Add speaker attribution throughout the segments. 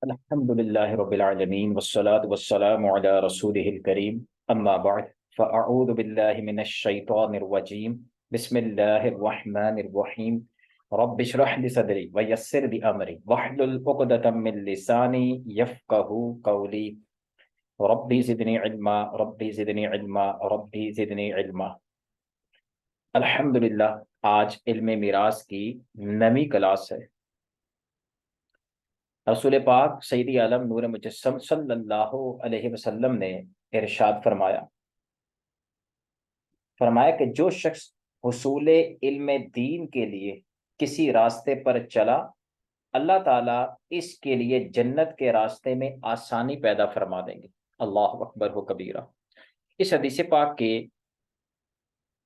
Speaker 1: अल्हम्दुलिल्लाहि रब्बिल आलमीन वस्सलातु वस्सलामु अला रसूलिहिल करीम अम्मा बअद फ़अऊज़ु बिल्लाहि मिनश शैतानिर रजीम बिस्मिल्लाहिर रहमानिर रहीम रब्बि इश्रह लि सदरी व यस्सिर लि अमरी वहलुल उक़दतम मिन लिसानी यफ़क़हू क़ौली रब्बी ज़िदनी इल्मा रब्बी ज़िदनी इल्मा रब्बी ज़िदनी इल्मा। अल्हम्दुलिल्लाह आज इल्म मिरास की नवी क्लास है। रसूल पाक सैयदी आलम नूर मुजस्सम सल्लल्लाहु अलैहि वसल्लम ने इरशाद फरमाया कि जो शख्स हुसूल इल्म दीन के लिए किसी रास्ते पर चला, अल्लाह ताला इसके लिए जन्नत के रास्ते में आसानी पैदा फरमा देंगे। अल्लाह अकबर हो कबीरा। इस हदीस पाक के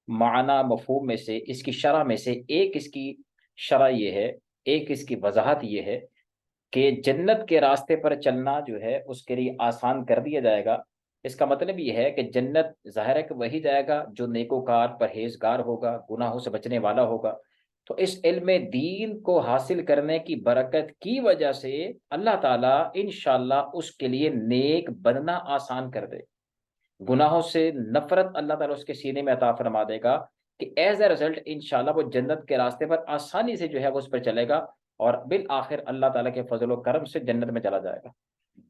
Speaker 1: माना मफहूम में से, इसकी शरह में से एक इसकी शरह ये है, एक इसकी वजाहत ये है कि जन्नत के रास्ते पर चलना जो है उसके लिए आसान कर दिया जाएगा। इसका मतलब ये है कि जन्नत ज़ाहिर है कि वही जाएगा जो नेकोकार परहेजगार होगा, गुनाहों से बचने वाला होगा। तो इस इल्म दीन को हासिल करने की बरकत की वजह से अल्लाह ताला इंशाअल्लाह उसके लिए नेक बनना आसान कर दे, गुनाहों से नफरत अल्लाह ताला उसके सीने में अता फरमा देगा कि एज ए रिजल्ट इंशाल्लाह वो जन्नत के रास्ते पर आसानी से जो है वो उस पर चलेगा और बिल आखिर अल्लाह ताला के फजल व करम से जन्नत में चला जाएगा।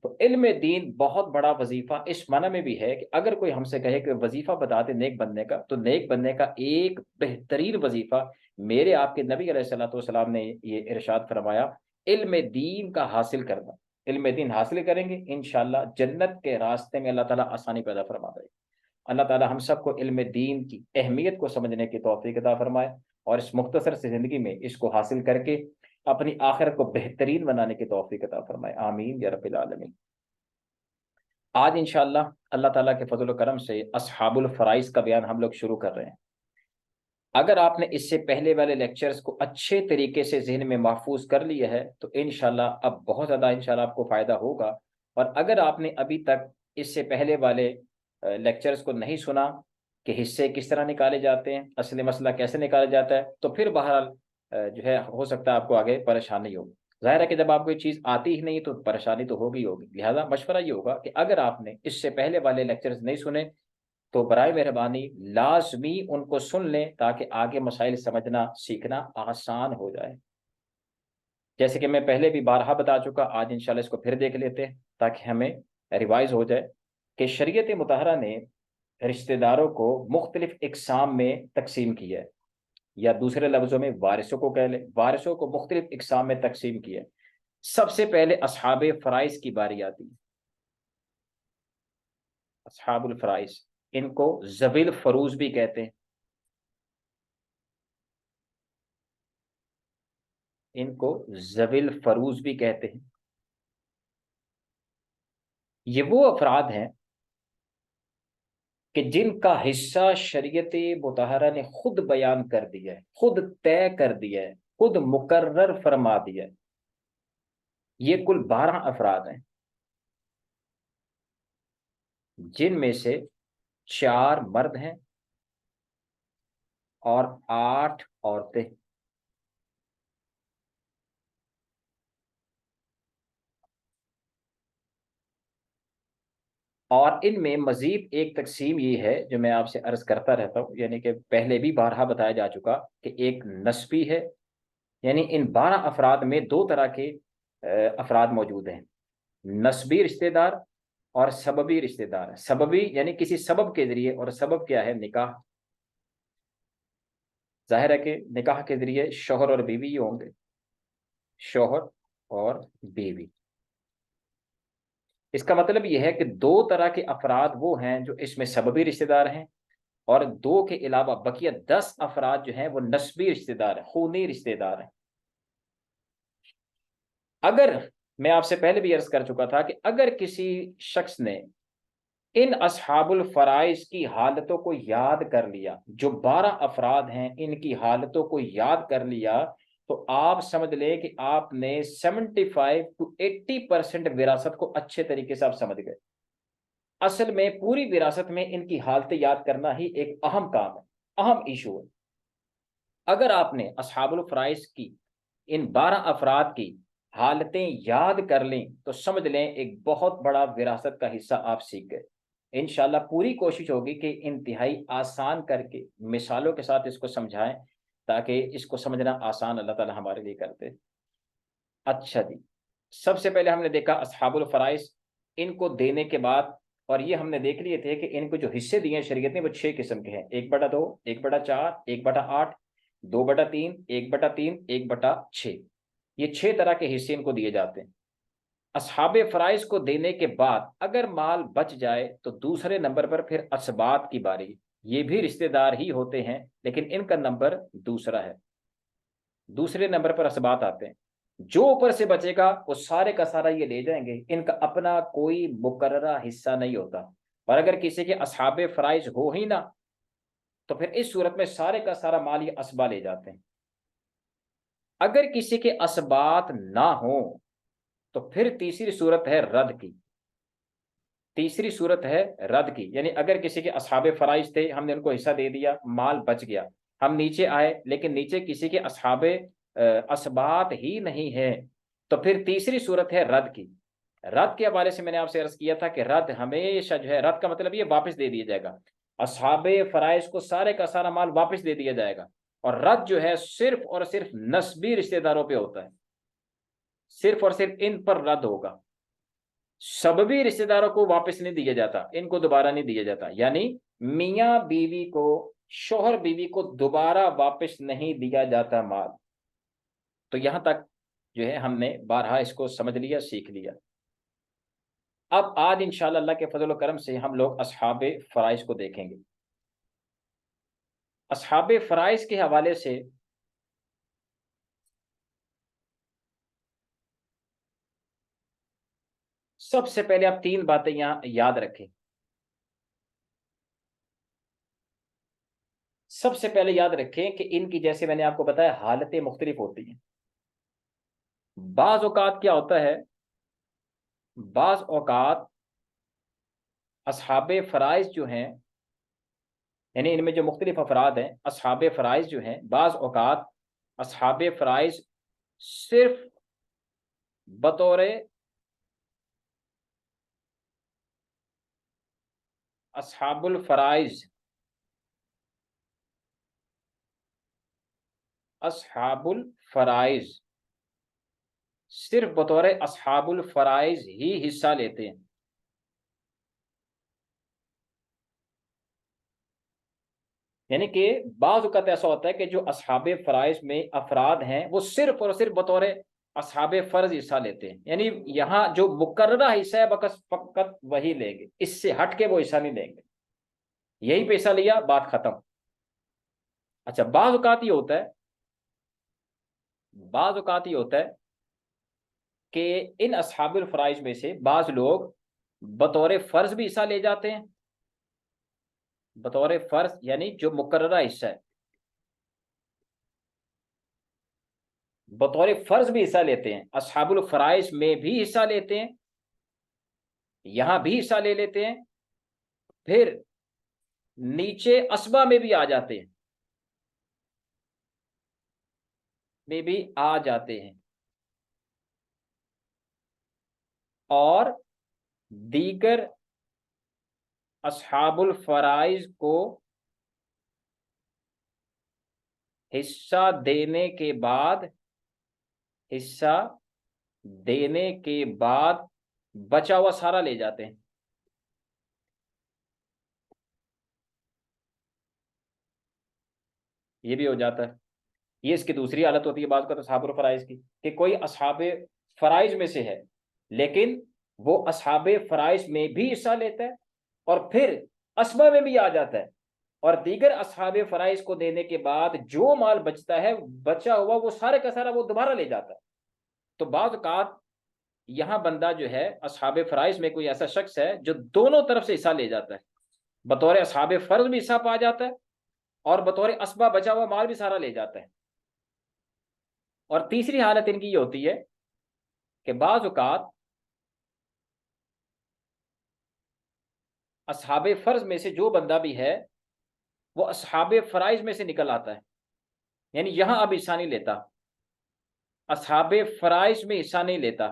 Speaker 1: तो इल्म दीन बहुत बड़ा वजीफा इस माना में भी है कि अगर कोई हमसे कहे कि वजीफा बता दे नेक बनने का, तो नेक बनने का एक बेहतरीन वजीफा मेरे आपके नबी अलैहिस्सलाम ने ये इरशाद फरमाया, इल्म दीन का हासिल करना। इल्म दीन हासिल करेंगे इंशाअल्लाह जन्नत के रास्ते में अल्लाह ताला आसानी पैदा फरमा देगा। अल्लाह ताला हम सबको इल्म दीन की अहमियत को समझने की तौफीक अता फरमाए और इस मुख्तसर से ज़िंदगी में इसको हासिल करके अपनी आखिरत को बेहतरीन बनाने की तौफीक अता फरमाए। आमीन या रब्बिल आलमीन। आज इंशाअल्लाह अल्लाह ताला के फजल व करम से अस्हाबुल फराइज़ का बयान हम लोग शुरू कर रहे हैं। अगर आपने इससे पहले वाले लेक्चर्स को अच्छे तरीके से जहन में महफूज कर लिया है तो इंशाल्लाह अब बहुत ज़्यादा इंशाल्लाह आपको फ़ायदा होगा। और अगर आपने अभी तक इससे पहले वाले लेक्चर्स को नहीं सुना कि हिस्से किस तरह निकाले जाते हैं, असली मसला कैसे निकाला जाता है, तो फिर बहरहाल जो है हो सकता है आपको आगे परेशानी हो। ज़ाहिर है कि जब आपको ये चीज़ आती ही नहीं तो परेशानी तो होगी होगी। लिहाजा मशवरा ये होगा कि अगर आपने इससे पहले वाले लेक्चर्स नहीं सुने तो बराए मेहरबानी लाजमी उनको सुन लें ताकि आगे मसाइल समझना सीखना आसान हो जाए। जैसे कि मैं पहले भी बारहा बता चुका, आज इंशाल्लाह इसको फिर देख लेते हैं ताकि हमें रिवाइज हो जाए कि शरीयत मुतहरा ने रिश्तेदारों को मुख्तलिफ इकसाम में तकसीम किया है, या दूसरे लफ्ज़ों में वारिसों को कह लें, वारिसों को मुख्तलिफ इकसाम में तकसीम किया है। सबसे पहले असहाबे फ़राइज़ की बारी आती है। असहाबुल फ़राइज़, इनको ज़वील फ़रूज़ भी कहते हैं। इनको ज़वील फ़रूज़ भी कहते हैं। ये वो अफराद हैं कि जिनका हिस्सा शरीयत मुतहरा ने खुद बयान कर दिया है, खुद तय कर दिया है, खुद मुकर्रर फरमा दिया है। ये कुल 12 अफराद हैं, जिनमें से 4 मर्द हैं और 8 औरतें। और इनमें मजीद एक तकसीम ये है जो मैं आपसे अर्ज करता रहता हूँ, यानी कि पहले भी बारहा बताया जा चुका कि एक नस्बी है। यानी इन 12 अफराद में दो तरह के अफराद मौजूद हैं, नस्बी रिश्तेदार और सबबी रिश्तेदार। सबबी यानी किसी सबब के जरिए, और सबब क्या है? निकाह। जाहिर है कि निकाह के जरिए शोहर और बीवी ही होंगे, शोहर और बीवी। इसका मतलब यह है कि दो तरह के अफराद वो हैं जो इसमें सबबी रिश्तेदार हैं, और दो के अलावा बकिया 10 अफराद जो हैं वो नस्बी रिश्तेदार हैं, खूनी रिश्तेदार हैं। अगर, मैं आपसे पहले भी अर्ज कर चुका था कि अगर किसी शख्स ने इन असहाबुल फराइज की हालतों को याद कर लिया, जो 12 अफराद हैं इनकी हालतों को याद कर लिया, तो आप समझ लें कि आपने 75 to 80% विरासत को अच्छे तरीके से आप समझ गए। असल में पूरी विरासत में इनकी हालतें याद करना ही एक अहम काम है, अहम इशू है। अगर आपने असहाबुल फराइज की इन 12 अफराद की हालतें याद कर लें तो समझ लें एक बहुत बड़ा विरासत का हिस्सा आप सीख गए। इंशाल्लाह पूरी कोशिश होगी कि इंतहाई आसान करके मिसालों के साथ इसको समझाएं, ताकि इसको समझना आसान अल्लाह ताला हमारे लिए करते। अच्छा जी, सबसे पहले हमने देखा अस्हाबुल फराइज, इनको देने के बाद, और ये हमने देख लिए थे कि इनको जो हिस्से दिए हैं शरीयत ने वो 6 किस्म के हैं। 1/2, 1/4, 1/8, 2/3, 1/3, 1/6। ये 6 तरह के हिस्से इनको दिए जाते हैं। अस्हाबे फराइज को देने के बाद अगर माल बच जाए तो दूसरे नंबर पर फिर असबात की बारी। ये भी रिश्तेदार ही होते हैं, लेकिन इनका नंबर दूसरा है। दूसरे नंबर पर असबात आते हैं। जो ऊपर से बचेगा वो सारे का सारा ये ले जाएंगे, इनका अपना कोई मुकर्ररा हिस्सा नहीं होता। और अगर किसी के असहाबे फराइज हो ही ना, तो फिर इस सूरत में सारे का सारा माल ये असबा ले जाते हैं। अगर किसी के असबात ना हो तो फिर तीसरी सूरत है रद की। तीसरी सूरत है रद की, यानी अगर किसी के असहाबे फराइज थे, हमने उनको हिस्सा दे दिया, माल बच गया, हम नीचे आए लेकिन नीचे किसी के असहाबे असबात ही नहीं है, तो फिर तीसरी सूरत है रद की। रद के हवाले से मैंने आपसे अर्ज किया था कि रद हमेशा जो है, रद का मतलब ये वापस दे दिया जाएगा। असहाबे फराइज को सारे का सारा माल वापस दे दिया जाएगा। और रद जो है सिर्फ और सिर्फ नस्बी रिश्तेदारों पे होता है, सिर्फ और सिर्फ इन पर रद होगा। सबभी रिश्तेदारों को वापस नहीं दिया जाता, इनको दोबारा नहीं दिया जाता। यानी मियां बीवी को, शोहर बीवी को दोबारा वापस नहीं दिया जाता माल। तो यहां तक जो है हमने बारहा इसको समझ लिया, सीख लिया। अब आज इंशाअल्लाह अल्लाह के फजल करम से हम लोग असहाबे फराइज को देखेंगे। असहाबे फराइज के हवाले से सबसे पहले आप 3 बातें यहां याद रखें। सबसे पहले याद रखें कि इनकी, जैसे मैंने आपको बताया, हालतें मुख्तलिफ होती हैं। बाज औकात क्या होता है, बाज औकात असहाबे फराइज जो हैं, यानी इनमें जो मुख्तलिफ अफराद हैं, असहाबे फराइज जो हैं, बाज औकात असहाबे फराइज सिर्फ बतौर असहाबुल फराइज, असहाबुल फराइज सिर्फ बतौर असहाबुल फराइज ही हिस्सा लेते हैं। यानी कि बाज़ औक़ात ऐसा होता है कि जो असहाबे फराइज में अफराद हैं वो सिर्फ और सिर्फ बतौर असहाबे फर्ज हिस्सा लेते हैं। यानी यहाँ जो मुकर्ररा हिस्सा है बस फकत वही लेंगे, इससे हट के वो हिस्सा नहीं लेंगे। यही पैसा लिया, बात खत्म। अच्छा, बाज़ औक़ात ये होता है, बाज़ औक़ात ये होता है कि इन असहाबुल फराइज में से बाज़ लोग बतौर फर्ज भी हिस्सा ले जाते हैं। बतौर फर्ज यानी जो मुकर्ररा हिस्सा है, बतौर फर्ज भी हिस्सा लेते हैं। असहाबुल फराइज में भी हिस्सा लेते हैं, यहां भी हिस्सा ले लेते हैं, फिर नीचे असबा में भी आ जाते हैं, में भी आ जाते हैं, और दीगर असहाबुल फराइज को हिस्सा देने के बाद, हिस्सा देने के बाद बचा हुआ सारा ले जाते हैं। ये भी हो जाता है। ये इसकी दूसरी हालत होती है बात का, तो असहाबुल फराइज की, कि कोई असहाबे फराइज में से है लेकिन वो असहाबे फराइज में भी हिस्सा लेता है और फिर असबा में भी आ जाता है, और दीगर असहाबे फराइज को देने के बाद जो माल बचता है, बचा हुआ वो सारे का सारा वो दोबारा ले जाता है। तो बाज़ औक़ात यहाँ बंदा जो है, असहाबे फराइज में कोई ऐसा शख्स है जो दोनों तरफ से हिस्सा ले जाता है, बतौर असहाबे फर्ज भी हिस्सा पा जाता है और बतौर असबा बचा हुआ माल भी सारा ले जाता है। और तीसरी हालत इनकी ये होती है कि बाज़ औक़ात असहाबे फर्ज में से जो बंदा भी है वो असहाबे फराइज में से निकल आता है, यानी यहां अब हिस्सा नहीं लेता। असहाबे फराइज में हिस्सा नहीं लेता,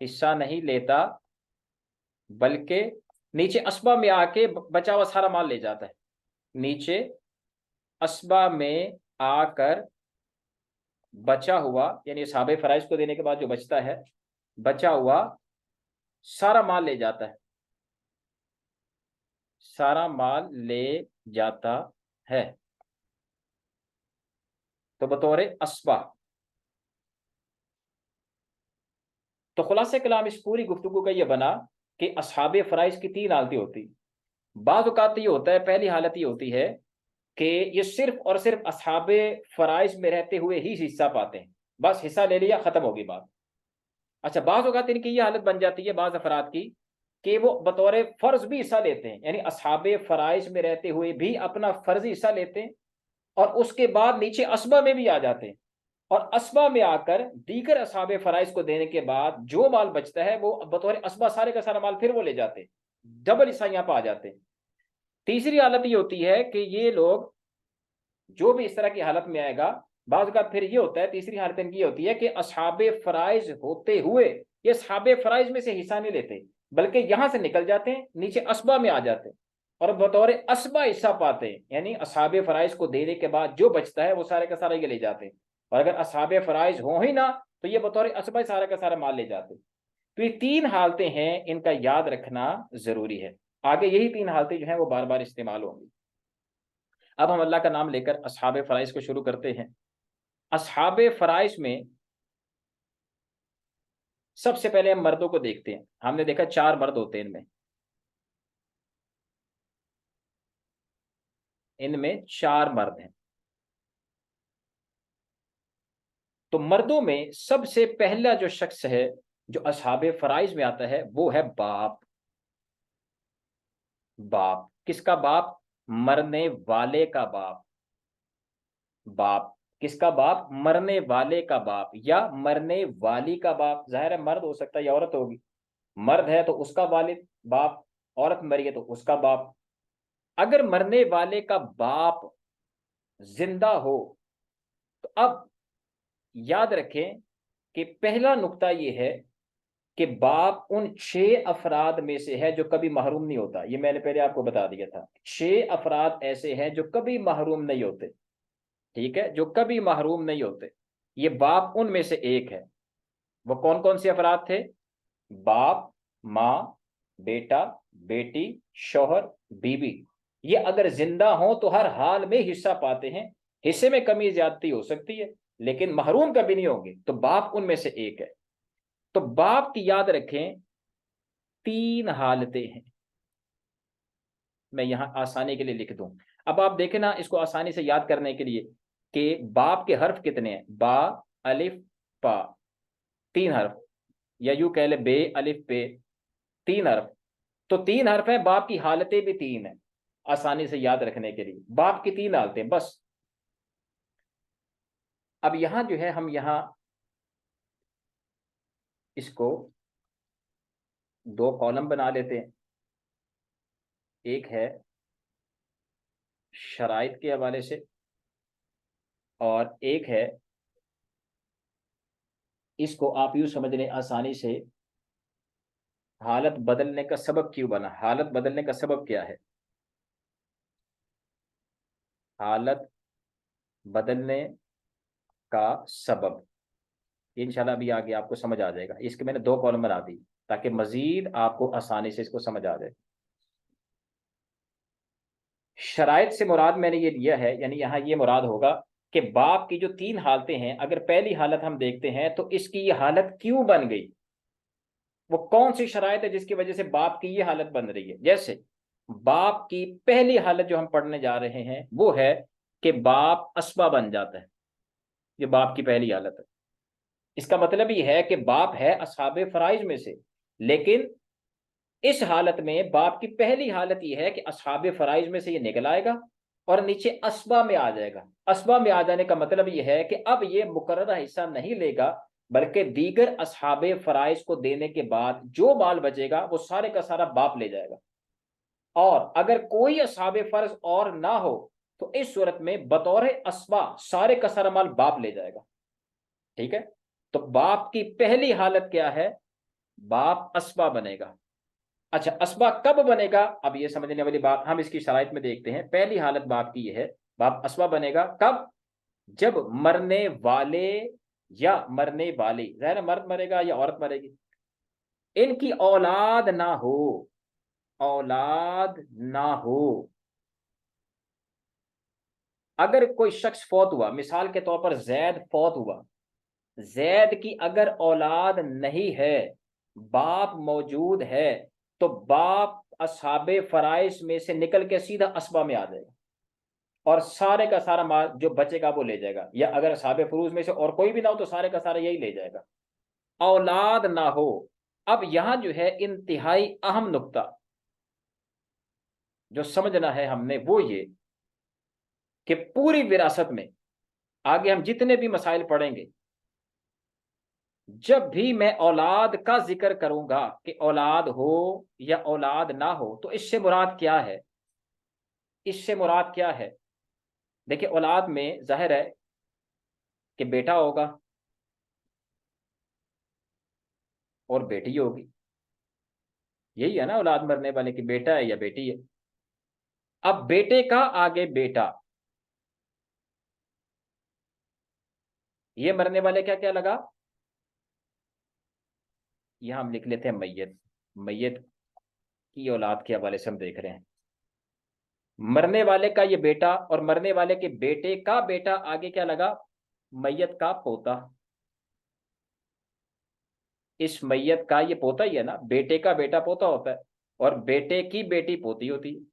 Speaker 1: हिस्सा नहीं लेता, बल्कि नीचे असबा में आके बचा हुआ सारा माल ले जाता है। नीचे असबा में आकर बचा हुआ, यानी असहाबे फराइज को देने के बाद जो बचता है, बचा हुआ सारा माल ले जाता है, सारा माल ले जाता है। तो बतौर असबा। तो खुलासा कलाम इस पूरी गुफ्तगू का यह बना कि असहाबे फराइज की तीन हालतें होती। बाज़ औक़ात ये होता है, पहली हालत ये होती है कि ये सिर्फ और सिर्फ असहाबे फराइज में रहते हुए ही हिस्सा पाते हैं, बस हिस्सा ले लिया, खत्म होगी बात। अच्छा, बाज़ औक़ात इनकी ये हालत बन जाती है बाज़ अफराद की कि वो बतौर फर्ज भी हिस्सा लेते हैं, यानी असहाबे फराइज में रहते हुए भी अपना फर्जी हिस्सा लेते हैं, और उसके बाद नीचे असबा में भी आ जाते हैं, और असबा में आकर दीगर असहाबे फराइज को देने के बाद जो माल बचता है वो बतौर असबा सारे का सारा माल फिर वो ले जाते हैं, डबल हिस्सा यहाँ पर आ जाते हैं। तीसरी हालत ये होती है कि ये लोग जो भी इस तरह की हालत में आएगा, बाज़ का फिर ये होता है, तीसरी हालत इनकी ये होती है कि असहाबे फराइज होते हुए ये असहाबे फराइज में से हिस्सा नहीं लेते, बल्कि यहां से निकल जाते हैं, नीचे असबा में आ जाते हैं और बतौर असबा हिस्सा पाते हैं, यानी असहाबे फराइज को देने के बाद जो बचता है वो सारे का सारा ये ले जाते हैं। और अगर असहाबे फराइज हो ही ना तो ये बतौर असबा सारा का सारा माल ले जाते हैं। तो ये तीन हालतें हैं, इनका याद रखना जरूरी है। आगे यही तीन हालतें जो हैं वो बार बार इस्तेमाल होंगी। अब हम अल्लाह का नाम लेकर असहाबे फराइज को शुरू करते हैं। असहाबे फराइज में सबसे पहले हम मर्दों को देखते हैं। हमने देखा चार मर्द होते हैं इनमें, इनमें चार मर्द हैं। तो मर्दों में सबसे पहला जो शख्स है जो असहाबे फराइज में आता है वो है बाप। बाप किसका बाप? मरने वाले का बाप। बाप किसका बाप? मरने वाले का बाप या मरने वाली का बाप। जाहिर है मर्द हो सकता है या औरत होगी। मर्द है तो उसका वालिद बाप, औरत मरी है तो उसका बाप। अगर मरने वाले का बाप जिंदा हो तो अब याद रखें कि पहला नुक्ता यह है कि बाप उन 6 अफराद में से है जो कभी महरूम नहीं होता। ये मैंने पहले आपको बता दिया था, 6 अफराद ऐसे हैं जो कभी महरूम नहीं होते। ठीक है, जो कभी महरूम नहीं होते, ये बाप उनमें से एक है। वो कौन कौन से अफराद थे? बाप, माँ, बेटा, बेटी, शौहर, बीबी। ये अगर जिंदा हो तो हर हाल में हिस्सा पाते हैं। हिस्से में कमी ज्यादती हो सकती है लेकिन महरूम कभी नहीं होंगे। तो बाप उनमें से एक है। तो बाप की याद रखें तीन हालतें हैं। मैं यहां आसानी के लिए लिख दूं। अब आप देखें ना, इसको आसानी से याद करने के लिए कि बाप के हर्फ कितने हैं? बा, अलिफ, पा, 3 हर्फ, या यूं कह ले बे, अलिफ, पे, 3 हर्फ। तो 3 हर्फ है, बाप की हालतें भी तीन है। आसानी से याद रखने के लिए बाप की तीन हालतें बस। अब यहां जो है हम यहां इसको 2 कॉलम बना लेते हैं। एक है शराइत के हवाले से और एक है, इसको आप यूं समझ लें आसानी से, हालत बदलने का सबब क्यों बना। हालत बदलने का सबब क्या है? हालत बदलने का सबब इंशाल्लाह अभी आगे आपको समझ आ जाएगा। इसके मैंने 2 कॉलम बना दी ताकि मजीद आपको आसानी से इसको समझ आ जाए। शराइत से मुराद मैंने ये लिया है, यानी यहाँ ये मुराद होगा कि बाप की जो तीन हालतें हैं, अगर पहली हालत हम देखते हैं तो इसकी ये हालत क्यों बन गई, वो कौन सी शराइत है जिसकी वजह से बाप की ये हालत बन रही है। जैसे बाप की पहली हालत जो हम पढ़ने जा रहे हैं वो है कि बाप असबा बन जाता है। ये बाप की पहली हालत है। इसका मतलब ये है कि बाप है असहाबे फराइज में से, लेकिन इस हालत में बाप की पहली हालत यह है कि असहाबे फराइज में से ये निकल आएगा और नीचे असबा में आ जाएगा। असबा में आ जाने का मतलब यह है कि अब ये मुकर्ररा हिस्सा नहीं लेगा, बल्कि दीगर असहाबे फराइज को देने के बाद जो माल बचेगा वो सारे का सारा बाप ले जाएगा। और अगर कोई असहाबे फर्ज और ना हो तो इस सूरत में बतौर असबा सारे का सारा माल बाप ले जाएगा। ठीक है, तो बाप की पहली हालत क्या है, बाप असबा बनेगा। अच्छा, असबा कब बनेगा, अब ये समझने वाली बात हम इसकी शराइत में देखते हैं। पहली हालत बाप की यह है, बाप असबा बनेगा कब, जब मरने वाले या मरने वाली, जाहिर है मर्द मरेगा या औरत मरेगी, इनकी औलाद ना हो, औलाद ना हो। अगर कोई शख्स फौत हुआ, मिसाल के तौर पर जैद फौत हुआ, जैद की अगर औलाद नहीं है, बाप मौजूद है, तो बाप असहाबे फराइज में से निकल के सीधा असबा में आ जाएगा और सारे का सारा माल जो बचेगा वो ले जाएगा, या अगर असहाबे फरूज में से और कोई भी ना हो तो सारे का सारा यही ले जाएगा। औलाद ना हो। अब यहां जो है इंतहाई अहम नुक्ता जो समझना है हमने वो ये कि पूरी विरासत में आगे हम जितने भी मसाइल पढ़ेंगे, जब भी मैं औलाद का जिक्र करूंगा कि औलाद हो या औलाद ना हो, तो इससे मुराद क्या है, इससे मुराद क्या है। देखिए, औलाद में जाहिर है कि बेटा होगा और बेटी होगी, यही है ना औलाद मरने वाले की, बेटा है या बेटी है। अब बेटे का आगे बेटा, ये मरने वाले क्या क्या लगा, यहां हम लिख लेते हैं मैयत। मैयत की औलाद के हवाले से हम देख रहे हैं, मरने वाले का ये बेटा और मरने वाले के बेटे का बेटा, आगे क्या लगा, मैयत का पोता। इस मैयत का ये पोता ही है ना, बेटे का बेटा पोता होता है और बेटे की बेटी पोती होती है।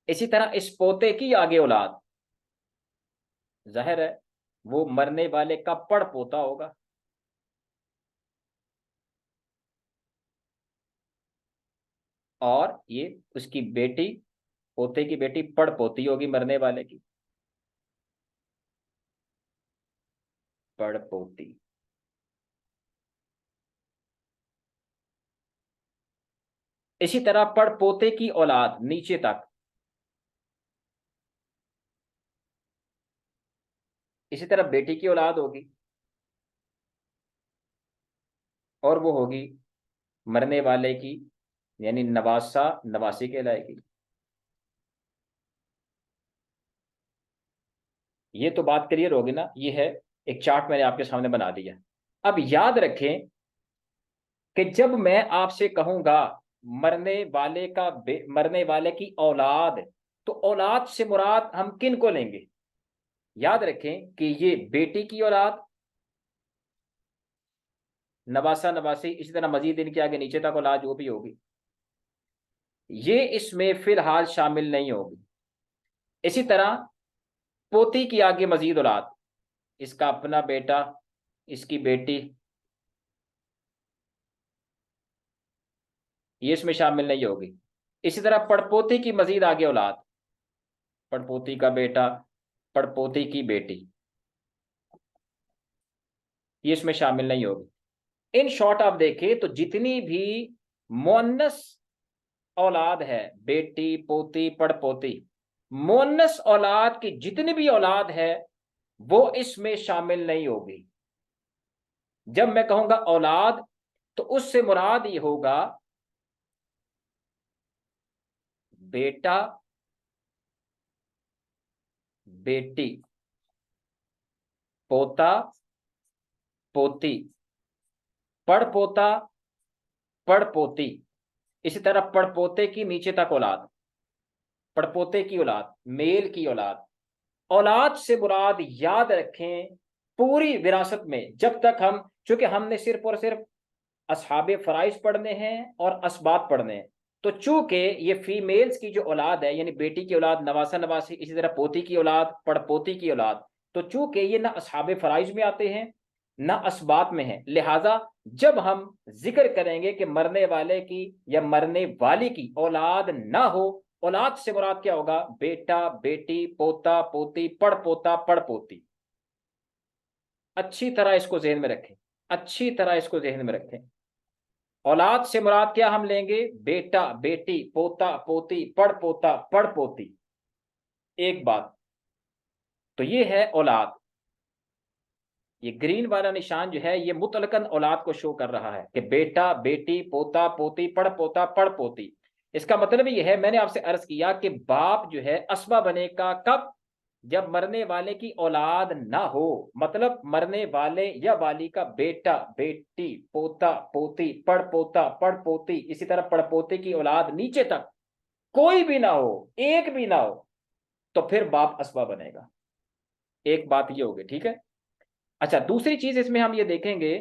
Speaker 1: इसी तरह इस पोते की आगे औलाद, जाहिर है वो मरने वाले का पड़ पोता होगा। और ये उसकी बेटी, पोते की बेटी पड़ पोती होगी मरने वाले की, पड़ पोती। इसी तरह पड़ पोते की औलाद नीचे तक, इसी तरह बेटी की औलाद होगी और वो होगी मरने वाले की, यानी नवासा नवासी कहलाएगी। ये तो बात क्लियर होगी ना, ये है एक चार्ट मैंने आपके सामने बना दिया। अब याद रखें कि जब मैं आपसे कहूंगा मरने वाले का मरने वाले की औलाद, तो औलाद से मुराद हम किन को लेंगे, याद रखें कि ये बेटी की औलाद, नवासा नवासी, इसी तरह मजीद इनके आगे नीचे तक औलाद जो भी होगी, ये इसमें फिलहाल शामिल नहीं होगी। इसी तरह पोती की आगे मजीद औलाद, इसका अपना बेटा, इसकी बेटी, ये इसमें शामिल नहीं होगी। इसी तरह पड़पोती की मजीद आगे औलाद, पड़पोती का बेटा, पड़पोती की बेटी, ये इसमें शामिल नहीं होगी। इन शॉर्ट आप देखें तो जितनी भी मोअन्नस औलाद है, बेटी पोती पड़पोती, मोअन्नस औलाद की जितनी भी औलाद है वो इसमें शामिल नहीं होगी। जब मैं कहूंगा औलाद तो उससे मुराद ये होगा बेटा, बेटी, पोता, पोती, पड़पोता, पड़पोती, इसी तरह पड़पोते की नीचे तक औलाद, पड़पोते की औलाद, मेल की औलाद। औलाद से मुराद याद रखें पूरी विरासत में, जब तक हम, चूंकि हमने सिर्फ और सिर्फ असहाबे फराइज पढ़ने हैं और असबात पढ़ने हैं, तो चूंकि ये फीमेल्स की जो औलाद है, यानी बेटी की औलाद, नवासा नवासी, इसी तरह पोती की औलाद, पड़पोती की औलाद, तो चूंकि ये ना असहाबे फराइज में आते हैं ना असबात में है, लिहाजा जब हम जिक्र करेंगे कि मरने वाले की या मरने वाली की औलाद ना हो, औलाद से मुराद क्या होगा, बेटा, बेटी, पोता, पोती, पड़पोता, पड़पोती। अच्छी तरह इसको जहन में रखें, अच्छी तरह इसको जहन में रखें। औलाद से मुराद क्या हम लेंगे? बेटा, बेटी, पोता, पोती, पड़पोता, पड़पोती। एक बात तो ये है औलाद। ये ग्रीन वाला निशान जो है ये मुतलकन औलाद को शो कर रहा है कि बेटा, बेटी, पोता, पोती, पड़पोता, पड़पोती। इसका मतलब ये है, मैंने आपसे अर्ज किया कि बाप जो है असबा बनेगा कब? जब मरने वाले की औलाद ना हो, मतलब मरने वाले या वाली का बेटा, बेटी, पोता, पोती, पड़पोता, पड़पोती, इसी तरह पड़पोते की औलाद नीचे तक कोई भी ना हो, एक भी ना हो, तो फिर बाप असबा बनेगा। एक बात ये होगी, ठीक है। अच्छा, दूसरी चीज इसमें हम ये देखेंगे,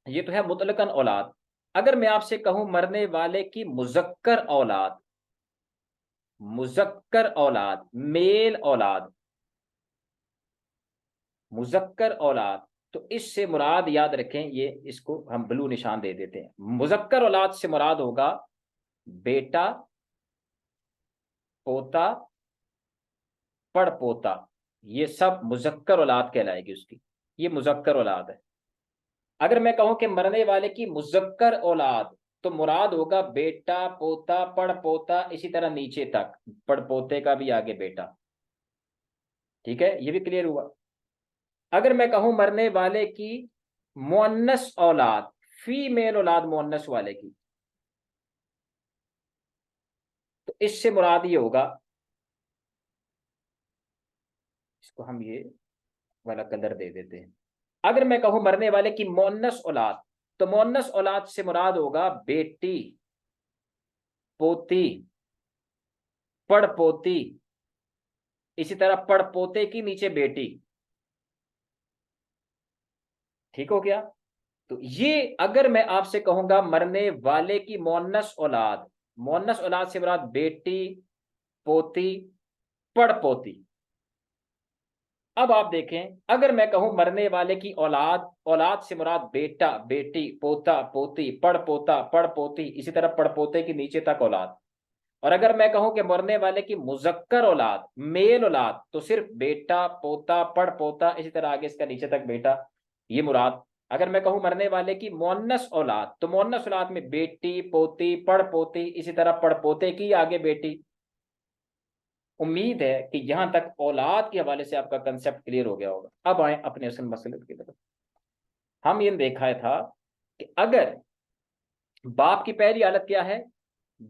Speaker 1: ये तो है मुतलकन औलाद। अगर मैं आपसे कहूं मरने वाले की मुजक्कर औलाद, मुजक्कर औलाद, मेल औलाद, मुजक्कर औलाद, तो इससे मुराद याद रखें, ये इसको हम ब्लू निशान दे देते हैं। मुजक्कर औलाद से मुराद होगा बेटा, पोता, पड़पोता, ये सब मुजक्कर औलाद कहलाएगी उसकी। ये मुजक्कर औलाद है। अगर मैं कहूं कि मरने वाले की मुजक्कर औलाद, तो मुराद होगा बेटा, पोता, पड़पोता, इसी तरह नीचे तक, पड़पोते का भी आगे बेटा। ठीक है, ये भी क्लियर हुआ। अगर मैं कहूं मरने वाले की मुअन्नस औलाद, फीमेल औलाद मुअन्नस वाले की, तो इससे मुराद ये होगा, इसको हम ये वाला कलर दे देते हैं। अगर मैं कहूं मरने वाले की मुअन्नस औलाद, तो मुअन्नस औलाद से मुराद होगा बेटी, पोती, पड़पोती, इसी तरह पड़पोते की नीचे बेटी। ठीक हो गया? तो ये अगर मैं आपसे कहूंगा मरने वाले की मुअन्नस औलाद, मुअन्नस औलाद से मुराद बेटी, पोती, पड़पोती। अब आप देखें, अगर मैं कहूं मरने वाले की औलाद, औलाद से मुराद बेटा, बेटी, पोता, पोती, पड़पोता, पड़पोती, इसी तरह पड़पोते की नीचे तक औलाद। और अगर मैं कहूं कि मरने वाले की मुजक्कर औलाद, मेल औलाद, तो सिर्फ बेटा, पोता, पड़पोता, इसी तरह आगे इसका नीचे तक बेटा, ये मुराद। अगर मैं कहूं मरने वाले की मुअन्नस औलाद, तो मुअन्नस औलाद में बेटी, पोती, पड़पोती, इसी तरह पड़पोते की आगे बेटी। उम्मीद है कि यहां तक औलाद के हवाले से आपका कंसेप्ट क्लियर हो गया होगा। अब आए अपने असल मसले की तरफ। हम ये देखा था कि अगर बाप की पहली हालत क्या है,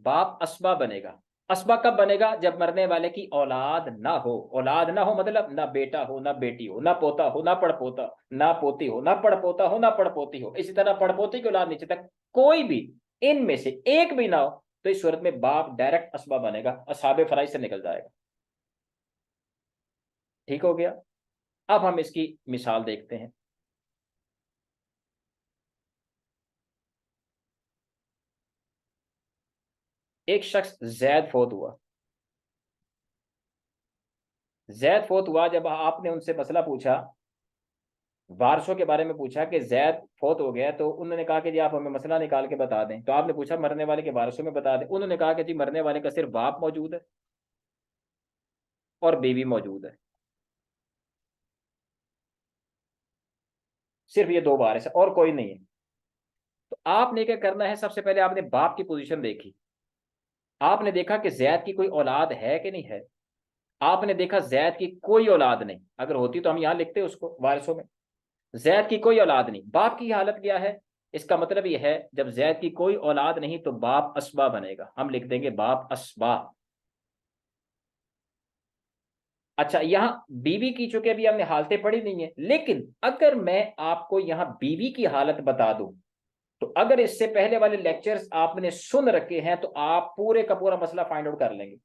Speaker 1: बाप असबा बनेगा। असबा कब बनेगा? जब मरने वाले की औलाद ना हो। औलाद ना हो मतलब ना बेटा हो, ना बेटी हो, ना पोता हो, ना पड़पोता, ना पोती हो, ना पड़पोता हो, ना पड़पोती हो, इसी तरह पड़पोती की औलाद नीचे तक कोई भी इनमें से एक भी ना हो, तो इस सूरत में बाप डायरेक्ट असबा बनेगा, असहाबे फराइज से निकल जाएगा। ठीक हो गया? अब हम इसकी मिसाल देखते हैं। एक शख्स जैद फोत हुआ। जैद फोत हुआ, जब आपने उनसे मसला पूछा, वारसों के बारे में पूछा कि जैद फोत हो गया, तो उन्होंने कहा कि जी आप हमें मसला निकाल के बता दें। तो आपने पूछा मरने वाले के वारसों में बता दें। उन्होंने कहा कि जी मरने वाले का सिर्फ बाप मौजूद है और बीवी मौजूद है, सिर्फ ये दो वारिस है और कोई नहीं है। तो आपने क्या करना है, सबसे पहले आपने बाप की पोजीशन देखी। आपने देखा कि जैद की कोई औलाद है कि नहीं है। आपने देखा जैद की कोई औलाद नहीं, अगर होती तो हम यहां लिखते उसको वारिसों में। जैद की कोई औलाद नहीं, बाप की हालत क्या है? इसका मतलब यह है जब जैद की कोई औलाद नहीं तो बाप असबा बनेगा। हम लिख देंगे बाप असबा। अच्छा, यहां बीवी की चूंकि अभी हमने हालतें पढ़ी नहीं है, लेकिन अगर मैं आपको यहां बीवी की हालत बता दूं, तो अगर इससे पहले वाले लेक्चर्स आपने सुन रखे हैं तो आप पूरे का पूरा मसला फाइंड आउट कर लेंगे।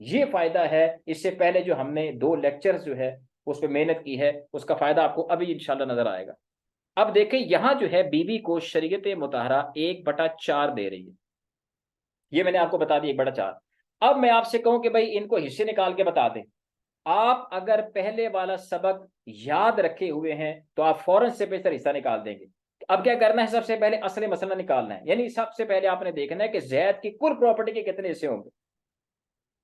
Speaker 1: ये फायदा है, इससे पहले जो हमने दो लेक्चर्स जो है उस पर मेहनत की है, उसका फायदा आपको अभी इंशाल्लाह नजर आएगा। अब देखें, यहां जो है बीवी को शरीयत मुताहरा 1/4 दे रही है। ये मैंने आपको बता दी 1/4। अब मैं आपसे कहूं कि भाई इनको हिस्से निकाल के बता दें, आप अगर पहले वाला सबक याद रखे हुए हैं तो आप फौरन से बेहतर हिस्सा निकाल देंगे। अब क्या करना है, सबसे पहले असली मसला निकालना है, यानी सबसे पहले आपने देखना है कि जैद की कुल प्रॉपर्टी के कितने हिस्से होंगे।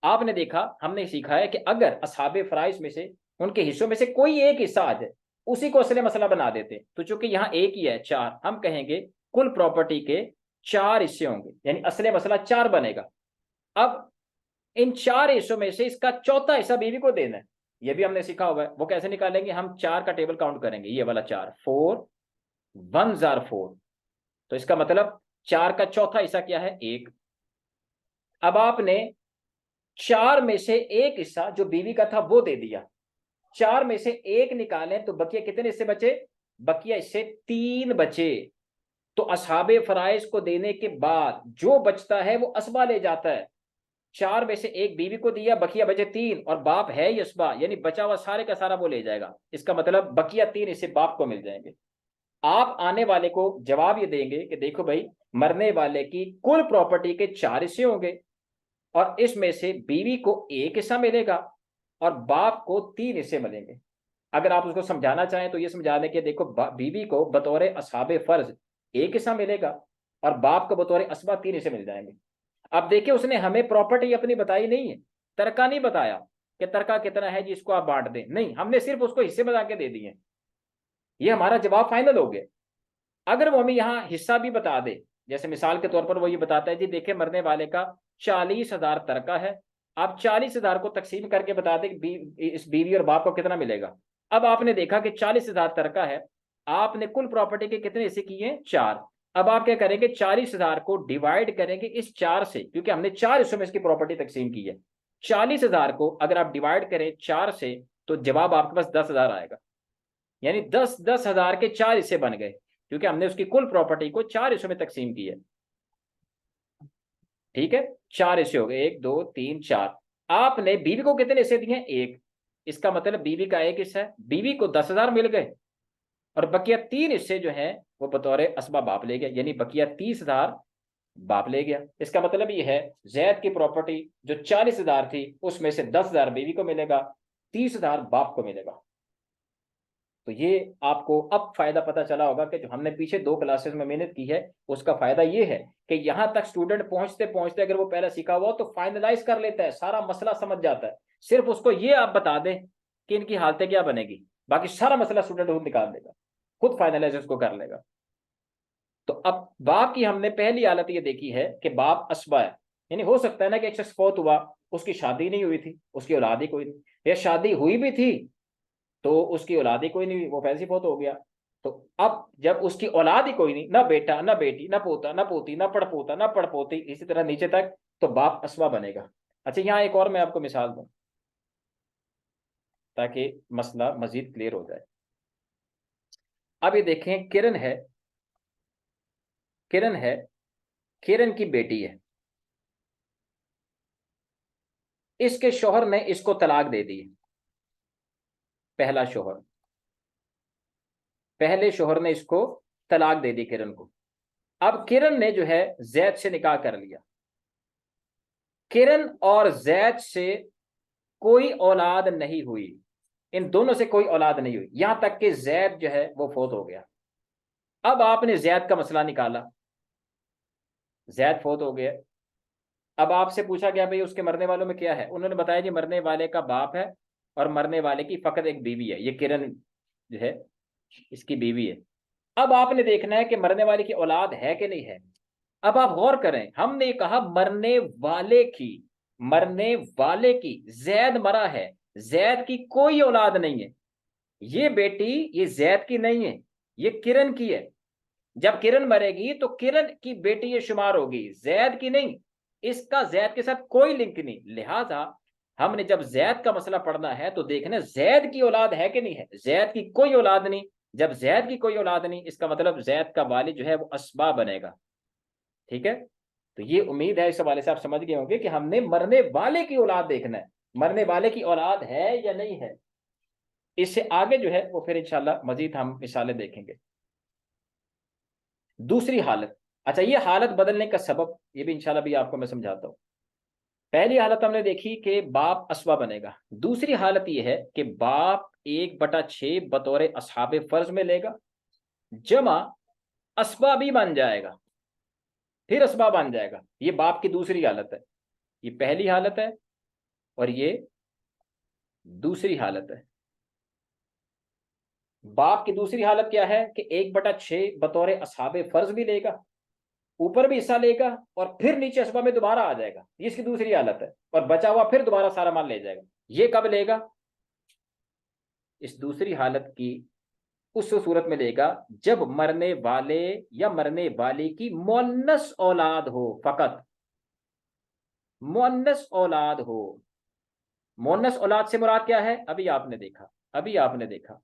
Speaker 1: आपने देखा, हमने सीखा है कि अगर असहाबे फराइज में से उनके हिस्सों में से कोई एक हिस्सा आ जाए, उसी को असली मसला बना देते। तो चूंकि यहाँ एक ही है 4, हम कहेंगे कुल प्रॉपर्टी के 4 हिस्से होंगे, यानी असले मसला 4 बनेगा। अब इन 4 हिस्सों में से इसका चौथा हिस्सा बीवी को देना है, ये भी हमने सीखा हुआ है। वो कैसे निकालेंगे, हम 4 का टेबल काउंट करेंगे, ये वाला 4, 4 1s are 4, तो इसका मतलब 4 का चौथा हिस्सा क्या है, 1। अब आपने 4 में से एक हिस्सा जो बीवी का था वो दे दिया, 4 में से 1 निकालें तो बकिया कितने हिस्से बचे, बकिया हिस्से 3 बचे। तो असहाबे फराइज को देने के बाद जो बचता है वो असबा ले जाता है। 4 में से 1 बीवी को दिया, बकिया बचे 3, और बाप है ही असबा, यानी बचा हुआ सारे का सारा वो ले जाएगा। इसका मतलब बकिया 3 हिस्से बाप को मिल जाएंगे। आप आने वाले को जवाब ये देंगे कि देखो भाई, मरने वाले की कुल प्रॉपर्टी के 4 हिस्से होंगे और इसमें से बीवी को 1 हिस्सा मिलेगा और बाप को 3 हिस्से मिलेंगे। अगर आप उसको समझाना चाहें तो ये समझा दें कि देखो, बीवी को बतौर असहाबे फर्ज 1 हिस्सा मिलेगा और बाप को बतौर असबा 3 हिस्से मिल जाएंगे। अब देखिए, उसने हमें प्रॉपर्टी अपनी बताई नहीं है, तरका नहीं बताया कि तरका कितना है जी, इसको आप बांट दें, नहीं, हमने सिर्फ उसको हिस्से बता के दे दिए। ये हमारा जवाब फाइनल हो गया। अगर वो हमें यहाँ हिस्सा भी बता दे, जैसे मिसाल के तौर पर वो ये बताता है जी देखिए, मरने वाले का 40,000 तरका है, आप 40,000 को तकसीम करके बता दें इस बीवी और बाप को कितना मिलेगा। अब आपने देखा कि 40,000 तरका है, आपने कुल प्रॉपर्टी के कितने हिस्से किए, 4। अब आप क्या करेंगे, 40,000 को डिवाइड करेंगे इस 4 से, क्योंकि हमने 4 हिस्सों में इसकी प्रॉपर्टी तकसीम की है। 40,000 को अगर आप डिवाइड करें 4 से तो जवाब आपके पास 10,000 आएगा, यानी 10,000 के 4 हिस्से बन गए, क्योंकि हमने उसकी कुल प्रॉपर्टी को 4 हिस्सों में तकसीम की है। ठीक है, 4 हिस्से हो गए, 1 2 3 4। आपने बीवी को कितने हिस्से दिए, 1। इसका मतलब बीवी का 1 हिस्सा है, बीवी को 10,000 मिल गए और बकिया 3 हिस्से जो है वो बतौर असबा बाप ले गया, यानी बकिया 30,000 बाप ले गया। इसका मतलब ये है, जैद की प्रॉपर्टी जो 40,000 थी उसमें से 10,000 बीवी को मिलेगा, 30,000 बाप को मिलेगा। तो ये आपको अब फायदा पता चला होगा कि जो हमने पीछे 2 क्लासेस में मेहनत की है उसका फायदा ये है कि यहां तक स्टूडेंट पहुंचते पहुंचते अगर वो पहले सीखा हुआ तो फाइनलाइज कर लेता है, सारा मसला समझ जाता है। सिर्फ उसको ये आप बता दें कि इनकी हालतें क्या बनेगी, बाकी सारा मसला स्टूडेंट खुद निकाल देगा, खुद फाइनलाइज उसको कर लेगा। तो अब बाप की हमने पहली हालत ये देखी है कि बाप असबा है, यानी हो सकता है ना कि एक शख्स फौत हुआ, उसकी शादी नहीं हुई थी, उसकी औलाद ही कोई नहीं, या शादी हुई भी थी तो उसकी औलाद ही कोई नहीं हुई, वो फैंसी फौत हो गया। तो अब जब उसकी औलाद ही कोई नहीं, ना बेटा ना बेटी ना पोता ना पोती ना पड़पोता ना पड़पोती, इसी तरह नीचे तक, तो बाप असबा बनेगा। अच्छा, यहाँ एक और मैं आपको मिसाल दूं ताकि मसला मजीद क्लियर हो जाए। अब ये देखें, किरण है, किरण है, किरण की बेटी है, इसके शोहर ने इसको तलाक दे दी। पहला शोहर, पहले शोहर ने इसको तलाक दे दी किरण को। अब किरण ने जो है जैद से निकाह कर लिया, किरण और जैद से कोई औलाद नहीं हुई, इन दोनों से कोई औलाद नहीं हुई, यहां तक कि जैद जो है वो फौत हो गया। अब आपने जैद का मसला निकाला, जैद फौत हो गया। अब आपसे पूछा गया भाई उसके मरने वालों में क्या है, उन्होंने बताया जी मरने वाले का बाप है और मरने वाले की फकत एक बीवी है, ये किरण जो है इसकी बीवी है। अब आपने देखना है कि मरने वाले की औलाद है कि नहीं है। अब आप गौर करें, हमने कहा मरने वाले की, मरने वाले की, जैद मरा है, जैद की कोई औलाद नहीं है, ये बेटी ये जैद की नहीं है, ये किरण की है। जब किरण मरेगी तो किरण की बेटी ये शुमार होगी, जैद की नहीं। इसका जैद के साथ कोई लिंक नहीं, लिहाजा हमने जब जैद का मसला पढ़ना है तो देखना जैद की औलाद है कि नहीं है, जैद की कोई औलाद नहीं। जब जैद की कोई औलाद नहीं, इसका मतलब जैद का वालिद जो है वो असबा बनेगा। ठीक है, तो ये उम्मीद है इस हवाले से आप समझ गए होंगे कि हमने मरने वाले की औलाद देखना है, मरने वाले की औलाद है या नहीं है। इससे आगे जो है वो फिर इंशाल्लाह मजीद हम मिसालें देखेंगे। दूसरी हालत, अच्छा ये हालत बदलने का सबब ये भी इंशाल्लाह भी आपको मैं समझाता हूँ। पहली हालत हमने देखी कि बाप असबा बनेगा, दूसरी हालत ये है कि बाप 1/6 बतौर असहाबे फर्ज में लेगा, जमा असबा भी बन जाएगा, फिर असबा बन जाएगा। ये बाप की दूसरी हालत है, ये पहली हालत है और ये दूसरी हालत है। बाप की दूसरी हालत क्या है कि 1/6 बतौर असहाबे फर्ज भी लेगा, ऊपर भी हिस्सा लेगा और फिर नीचे असबा में दोबारा आ जाएगा, ये इसकी दूसरी हालत है, और बचा हुआ फिर दोबारा सारा माल ले जाएगा। ये कब लेगा? इस दूसरी हालत की उस सूरत में लेगा जब मरने वाले या मरने वाले की मुअन्नस औलाद हो, फकत मुअन्नस औलाद हो। मुअन्नस औलाद से मुराद क्या है? अभी आपने देखा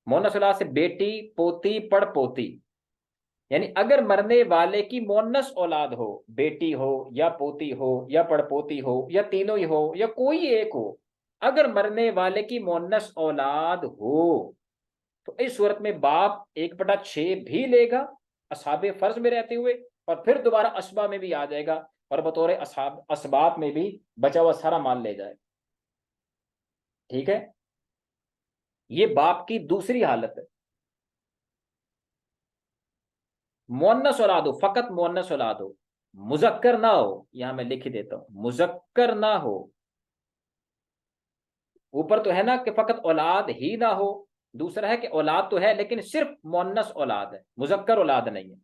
Speaker 1: मुअन्नस औलाद से बेटी, पोती, पड़पोती। यानी अगर मरने वाले की मुअन्नस औलाद हो, बेटी हो या पोती हो या पड़पोती हो या तीनों ही हो या कोई एक हो, अगर मरने वाले की मुअन्नस औलाद हो तो इस सूरत में बाप 1/6 भी लेगा असहाबे फर्ज में रहते हुए, और फिर दोबारा असबा में भी आ जाएगा और बतौर असबाब में भी बचा हुआ सारा माल ले जाएगा। ठीक है, ये बाप की दूसरी हालत है। मुअन्नस औलाद हो, फकत मुअन्नस औलाद हो, मुजक्कर ना हो, यहां मैं लिख देता हूं, मुजक्कर ना हो। ऊपर तो है ना कि फकत औलाद ही ना हो, दूसरा है कि औलाद तो है लेकिन सिर्फ मुअन्नस औलाद है, मुजक्कर औलाद नहीं है।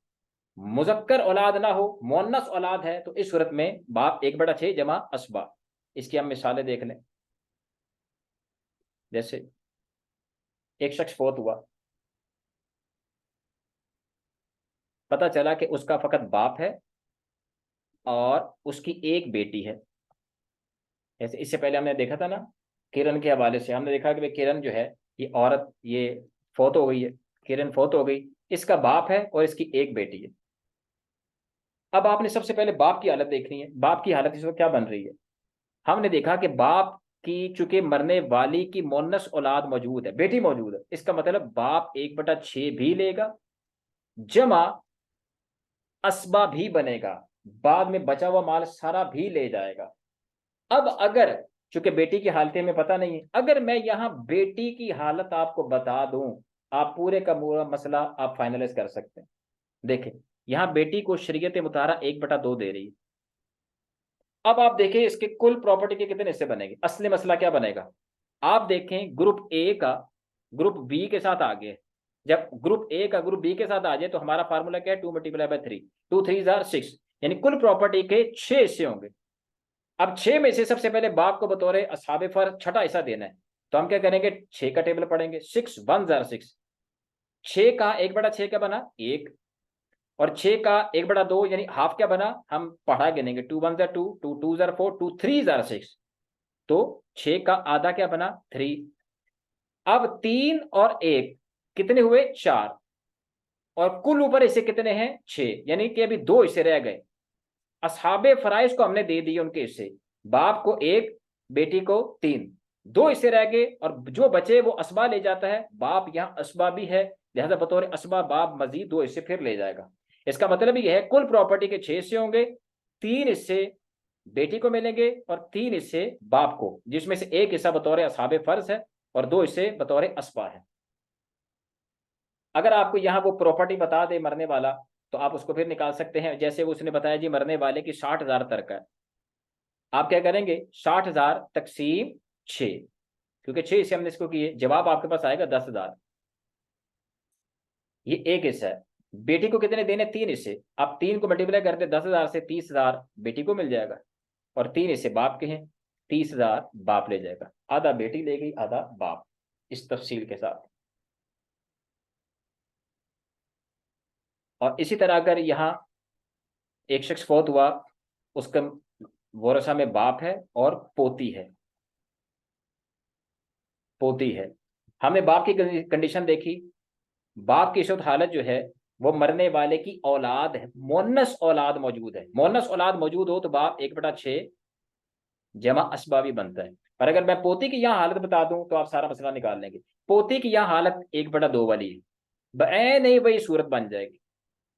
Speaker 1: मुजक्कर औलाद ना हो, मुअन्नस औलाद है, तो इस सूरत में बाप 1/6 जमा असबा। इसकी हम मिसालें देख लें। जैसे एक शख्स फौत हुआ, पता चला कि उसका फकत बाप है और उसकी एक बेटी है। जैसे इससे पहले हमने देखा था ना, किरण के हवाले से हमने देखा कि भाई किरण जो है, ये औरत ये फौत हो गई है, किरण फौत हो गई, इसका बाप है और इसकी एक बेटी है। अब आपने सबसे पहले बाप की हालत देखनी है। बाप की हालत इस वक्त क्या बन रही है? हमने देखा कि बाप की चूंकि मरने वाली की मुअन्नस औलाद मौजूद है, बेटी मौजूद है, इसका मतलब बाप 1/6 भी लेगा जमा असबा भी बनेगा, बाद में बचा हुआ माल सारा भी ले जाएगा। अब अगर, चूंकि बेटी की हालत में पता नहीं है, अगर मैं यहां बेटी की हालत आपको बता दूं, आप पूरे का पूरा मसला आप फाइनलाइज कर सकते हैं। देखें, यहां बेटी को शरीयत मुताहरा 1/2 दे रही है। अब आप देखें इसके कुल प्रॉपर्टी के कितने हिस्से बनेंगे। असली मसला क्या बनेगा? आप देखें ग्रुप ए का ग्रुप बी के साथ आ गए। जब ग्रुप ए का ग्रुप बी के साथ आ जाए तो हमारा फार्मूला क्या है? 2 × 3, 2 3 6, यानी कुल प्रॉपर्टी के 6 हिस्से होंगे। अब 6 में से सबसे पहले बाप को बतौर असहाबे फर्ज छठा हिस्सा देना है, तो हम क्या करेंगे? 6 का टेबल पढ़ेंगे। 6 1 जार 6, 6 का 1/6 क्या बना? 1, और 6 का 1/2 यानी हाफ क्या बना? हम पढ़ा गिनेंगे, 2 1 जार 2, 2 2 जार 4, 2 3 जार 6, तो 6 का आधा क्या बना? 3। अब 3 और 1 कितने हुए? 4, और कुल ऊपर हिस्से कितने हैं? 6, यानी कि अभी 2 हिस्से रह गए। असहाबे फराइज को हमने दे दिए उनके हिस्से, बाप को 1, बेटी को 3, 2 हिस्से रह गए, और जो बचे वो असबा ले जाता है। बाप यहाँ असबा भी है, लिहाजा बतौर असबा बाप मजीद 2 हिस्से फिर ले जाएगा। इसका मतलब यह है कुल प्रॉपर्टी के 6 हिस्से होंगे, 3 हिस्से बेटी को मिलेंगे और 3 हिस्से बाप को, जिसमें से 1 हिस्सा बतौर असहाबे फर्ज है और 2 हिस्से बतौर असबा है। अगर आपको यहाँ वो प्रॉपर्टी बता दे मरने वाला, तो आप उसको फिर निकाल सकते हैं। जैसे उसने बताया जी मरने वाले की 60,000 तर्क है, आप क्या करेंगे? 60,000 तकसीम 6, क्योंकि 6 हिस्से हमने इसको किए, जवाब आपके पास आएगा 10,000। ये एक हिस्सा है। बेटी को कितने देने? 3 हिस्से। आप 3 को मल्टीप्लाई करते 10,000 से, 30,000 बेटी को मिल जाएगा, और 3 हिस्से बाप के हैं, 30,000 बाप ले जाएगा, आधा बेटी ले गई आधा बाप, इस तफसील के साथ। और इसी तरह अगर यहाँ एक शख्स फौत हुआ, उसका वरसा में बाप है और पोती है। हमने बाप की कंडीशन देखी, बाप की इस वक्त हालत जो है वो मरने वाले की औलाद है, मुअन्नस औलाद मौजूद है। मुअन्नस औलाद मौजूद हो तो बाप 1/6 जमा असबा भी बनता है। और अगर मैं पोती की यहाँ हालत बता दूं तो आप सारा मसला निकाल लेंगे। पोती की यहाँ हालत 1/2 वाली है, नहीं वही सूरत बन जाएगी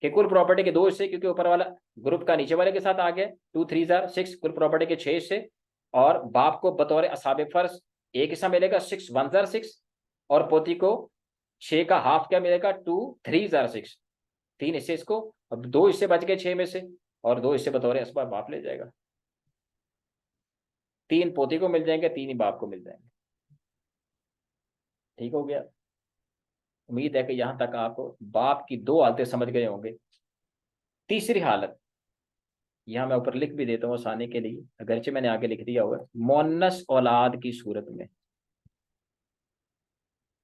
Speaker 1: कि कुल प्रॉपर्टी के 2 हिस्से, क्योंकि ऊपर वाला ग्रुप का नीचे वाले के साथ आ गया, 2 3 जार 6, कुल प्रॉपर्टी के 6 हिस्से, और बाप को बतौर असहाबे फर्ज 1 हिस्सा मिलेगा, 6 1 जार 6, और पोती को 6 का हाफ क्या मिलेगा? 2 3 जार 6, 3 हिस्से इसको। अब 2 हिस्से बच गए 6 में से, और 2 हिस्से बतौर असबाब बाप ले जाएगा। 3 पोती को मिल जाएंगे, 3 ही बाप को मिल जाएंगे। ठीक हो गया। उम्मीद है कि यहां तक आप बाप की 2 हालतें समझ गए होंगे। तीसरी हालत, यहां मैं ऊपर लिख भी देता हूँ आसानी के लिए, अगरचे मैंने आगे लिख दिया हुआ, मोनस औलाद की सूरत में।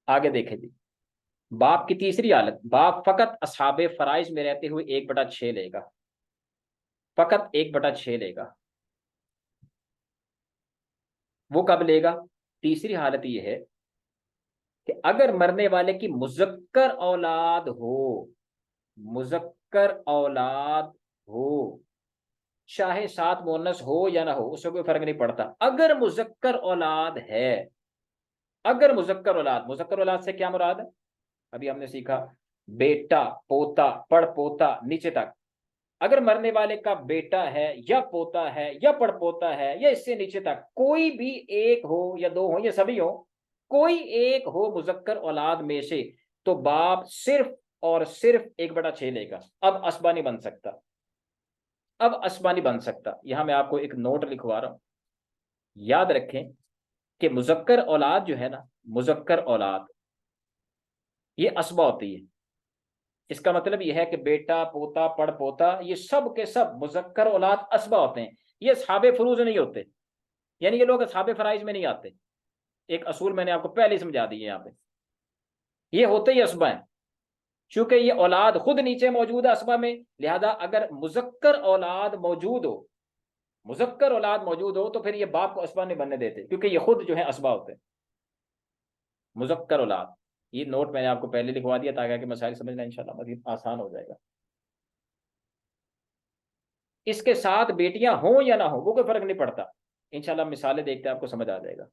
Speaker 1: आगे देखे जी, बाप की तीसरी हालत, बाप फकत असहाबे फराइज में रहते हुए 1/6 लेगा, फकत 1/6 लेगा। वो कब लेगा? तीसरी हालत ये है कि अगर मरने वाले की मुजक्कर औलाद हो, मुजक्कर औलाद हो, चाहे सात मोनस हो या ना हो, उससे कोई फर्क नहीं पड़ता। अगर मुजक्कर औलाद है, अगर मुजक्कर औलाद, मुजक्कर औलाद से क्या मुराद है? अभी हमने सीखा बेटा, पोता, पड़ पोता, नीचे तक। अगर मरने वाले का बेटा है या पोता है या पड़पोता है या इससे नीचे तक, कोई भी एक हो या दो हो या सभी हो, कोई एक हो मुजक्कर औलाद में से, तो बाप सिर्फ और सिर्फ 1/6 लेगा। अब असबा नहीं बन सकता, अब असबा नहीं बन सकता। यहां मैं आपको एक नोट लिखवा रहा हूं, याद रखें कि मुजक्कर औलाद जो है ना, मुजक्कर औलाद ये असबा होती है। इसका मतलब यह है कि बेटा, पोता, पड़ पोता, ये सब के सब मुजक्कर औलाद असबा होते हैं, ये असहाबे फरूज नहीं होते, यानी ये लोग असहाबे फराइज में नहीं आते। एक असूल मैंने आपको पहले ही समझा दी है यहाँ पे, ये होते ही असबा है। चूंकि ये औलाद खुद नीचे मौजूद है असबा में, लिहाजा अगर मुजक्कर औलाद मौजूद हो, मुजक्कर औलाद मौजूद हो, तो फिर ये बाप को असबा नहीं बनने देते, क्योंकि ये खुद जो है असबा होते हैं, मुजक्कर औलाद। ये नोट मैंने आपको पहले लिखवा दिया ताकि कि मसाइल समझना इंशाल्लाह मजीद आसान हो जाएगा। इसके साथ बेटियां हों या ना हो, वो कोई फर्क नहीं पड़ता। इंशाल्लाह मिसालें देखते हैं, आपको समझ आ जाएगा।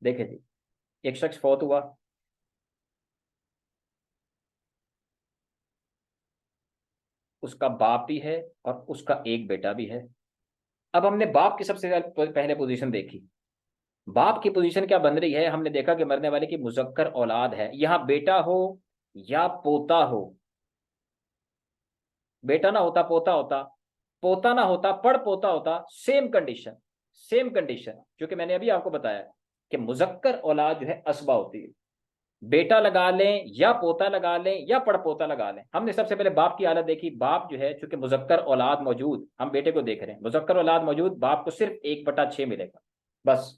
Speaker 1: देखे जी, एक शख्स फौत हुआ, उसका बाप भी है और उसका एक बेटा भी है। अब हमने बाप की सबसे पहले पोजीशन देखी। बाप की पोजीशन क्या बन रही है? हमने देखा कि मरने वाले की मुजक्कर औलाद है, यहां बेटा हो या पोता हो, बेटा ना होता पोता होता, पोता ना होता पड़ पोता होता, सेम कंडीशन, सेम कंडीशन। क्योंकि मैंने अभी आपको बताया कि मुजक्कर औलाद जो है असबा होती है, बेटा लगा लें या पोता लगा लें या पड़पोता लगा लें। हमने सबसे पहले बाप की हालत देखी, बाप जो है चूंकि मुजक्कर औलाद मौजूद, हम बेटे को देख रहे हैं, मुजक्कर औलाद मौजूद, बाप को सिर्फ 1/6 मिलेगा बस।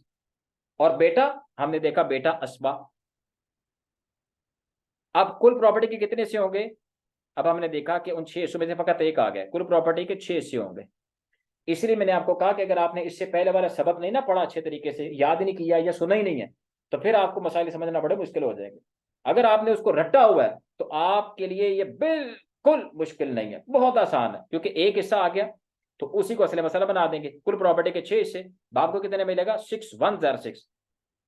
Speaker 1: और बेटा, हमने देखा बेटा असबा। अब कुल प्रॉपर्टी के कितने हिस्से होंगे? अब हमने देखा कि उन 6 हिस्सों में से फकत एक आ गया, कुल प्रॉपर्टी के 6 हिस्से होंगे। इसलिए मैंने आपको कहा कि अगर आपने इससे पहले वाला सबक नहीं ना पढ़ा अच्छे तरीके से, याद ही नहीं किया या सुना ही नहीं है, तो फिर आपको मसाइल समझना बड़े मुश्किल हो जाएंगे। अगर आपने उसको रट्टा हुआ है तो आपके लिए ये बिल्कुल मुश्किल नहीं है, बहुत आसान है, क्योंकि एक हिस्सा आ गया तो उसी को असली मसला बना देंगे। कुल प्रॉपर्टी के 6 हिस्से, बाप को कितने मिलेगा? 6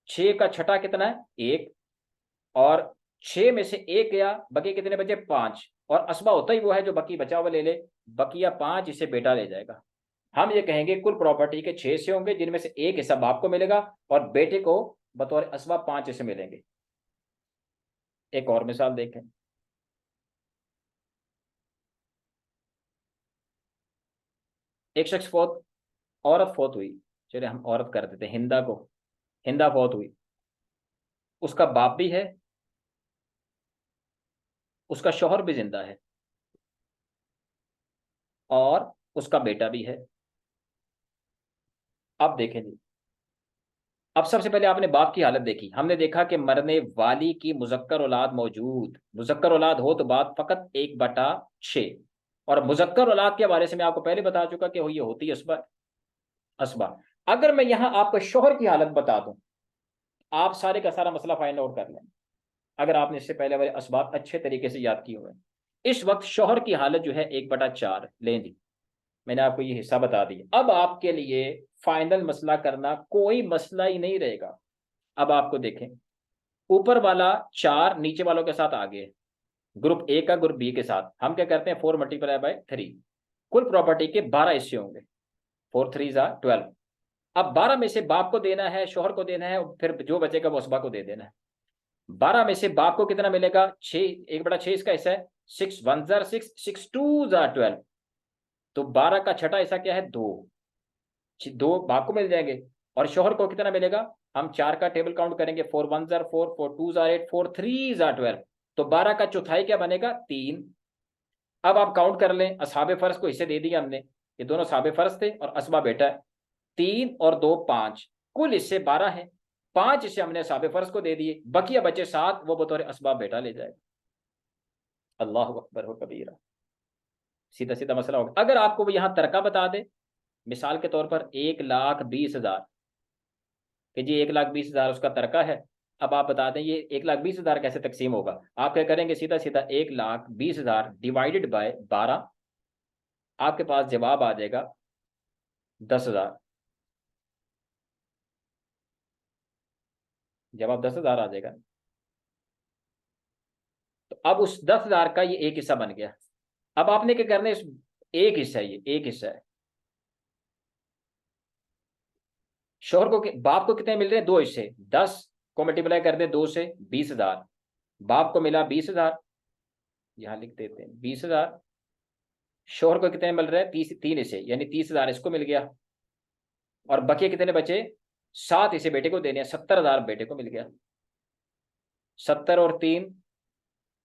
Speaker 1: 6 का छठा कितना है? 1। और 6 में से 1 गया, बकी कितने बचे? 5। और असबा होता ही वो है जो बकी बचा हुआ ले ले, बकिया 5 इसे बेटा ले जाएगा। हम ये कहेंगे कुल प्रॉपर्टी के 6 हिस्से होंगे, जिनमें से एक हिस्सा बाप को मिलेगा और बेटे को बतौर असबा 5 हिस्से मिलेंगे। एक और मिसाल देखें। एक शख्स फौत, औरत फौत हुई, चलिए हम औरत कर देते हैं, हिंदा को, हिंदा फौत हुई। उसका बाप भी है, उसका शौहर भी जिंदा है और उसका बेटा भी है। अब देखें जी, अब सबसे पहले आपने बाप की हालत देखी। हमने देखा कि मरने वाली की मुजक्कर औलाद मौजूद, मुजक्कर औलाद हो तो बात फकत 1/6। और मुजक्कर औलाद के हवाले से मैं आपको पहले बता चुका कि ये होती है असबा, असबा। अगर मैं यहां आपको शोहर की हालत बता दूं, आप सारे का सारा मसला फाइंड आउट कर लें, अगर आपने इससे पहले वाले असबाब अच्छे तरीके से याद किए हुए। इस वक्त शोहर की हालत जो है 1/4 लें जी, मैंने आपको ये हिस्सा बता दिया। अब आपके लिए फाइनल मसला करना कोई मसला ही नहीं रहेगा। अब आपको देखें, ऊपर वाला 4 नीचे वालों के साथ आगे, ग्रुप ए का ग्रुप बी के साथ, हम क्या करते हैं 4 × 3। कुल प्रॉपर्टी के 12 हिस्से होंगे, 4 3 12। अब 12 में से बाप को देना है, शोहर को देना है, फिर जो बचेगा वो असबा को दे देना है। 12 में से बाप को कितना मिलेगा? 6, 1/6 इसका हिस्सा है। 6 1 6, 6 2 12। तो 12 का छठा हिस्सा क्या है? 2। 2 बाप को मिल जाएंगे। और शोहर को कितना मिलेगा? हम 4 का टेबल काउंट करेंगे, 4 1 4, 4 2 8, 4 3 12। तो 12 का चौथाई क्या बनेगा? 3। अब आप काउंट कर लें, असहाबे फर्ज को हिस्से दे दिए हमने, ये दोनों असहाबे फर्ज थे और असबा बेटा है। 3 और 2 5, कुल हिस्से 12 है। 5 हिस्से हमने असहाबे फर्ज को दे दिए, बकिया बचे 7, वो बतौर असबाब बेटा ले जाएगा। अल्लाह अकबर हो कबीरा। सीधा सीधा मसला होगा। अगर आपको यहाँ तरका बता दे, मिसाल के तौर पर 1,20,000, कि जी 1,20,000 उसका तरका है। अब आप बता दें ये 1,20,000 कैसे तकसीम होगा। आप क्या करेंगे? सीधा सीधा 1,20,000 डिवाइडेड बाय 12, आपके पास जवाब आ जाएगा 10,000। जवाब 10,000 आ जाएगा। तो अब उस 10,000 का ये एक हिस्सा बन गया। अब आपने क्या करना है? इस एक हिस्सा है, ये एक हिस्सा है। शोहर को, बाप को कितने मिल रहे हैं? 2 हिस्से। 10 को मल्टीप्लाई कर दे 2 से, 20,000। बाप को मिला 20,000, यहां लिख देते हैं 20,000। शोहर को कितने मिल रहे हैं? 3 हिस्से, यानी 30,000 इसको मिल गया। और बचे कितने बचे? 7 हिस्से बेटे को देने हैं, 70,000 बेटे को मिल गया। 70 और 3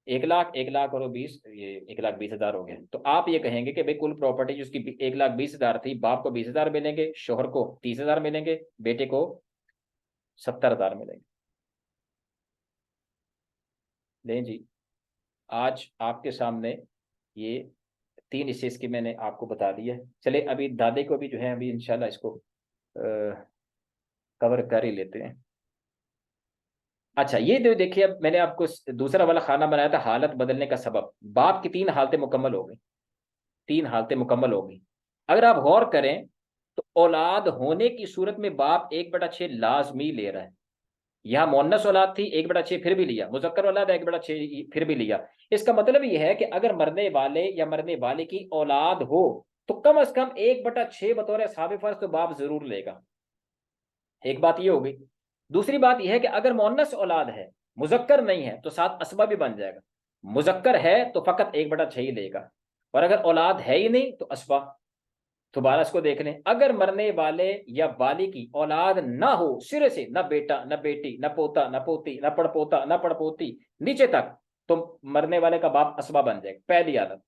Speaker 1: 1,00,000, 1,00,000 और 20, ये 1,20,000 हो गया। तो आप ये कहेंगे कि भाई कुल प्रॉपर्टी जिसकी 1,20,000 थी, बाप को 20,000 मिलेंगे, शोहर को 30,000 मिलेंगे, बेटे को 70,000 मिलेंगे। नहीं जी, आज आपके सामने ये 3 हिस्से इसकी मैंने आपको बता दिया है। चले अभी दादे को भी जो है अभी इंशाल्लाह इसको कवर कर ही लेते हैं। अच्छा, ये जो देखिए, अब मैंने आपको दूसरा वाला खाना बनाया था, हालत बदलने का सबब। बाप की 3 हालतें मुकम्मल हो गई, 3 हालतें मुकम्मल हो गई। अगर आप गौर करें तो औलाद होने की सूरत में बाप 1/6 लाजमी ले रहा है। यहाँ मोन्नस औलाद थी, 1/6 फिर भी लिया, मुजक्कर औलाद 1/6 फिर भी लिया। इसका मतलब यह है कि अगर मरने वाले या मरने वाले की औलाद हो तो कम से कम 1/6 बतौर साबिक़ फर्ज तो बाप जरूर लेगा। एक बात ये हो गई। दूसरी बात यह है कि अगर मोन्नस औलाद है, मुजक्कर नहीं है, तो साथ असबा भी बन जाएगा। मुजक्कर है तो फकत 1/6 ही लेगा, और अगर औलाद है ही नहीं तो असबा। दोबारा इसको देख लें, अगर मरने वाले या वाली की औलाद ना हो सिरे से, न बेटा न बेटी न पोता न पोती न पड़पोता न पड़पोती नीचे तक, तो मरने वाले का बाप असबा बन जाएगा, पहली आदत।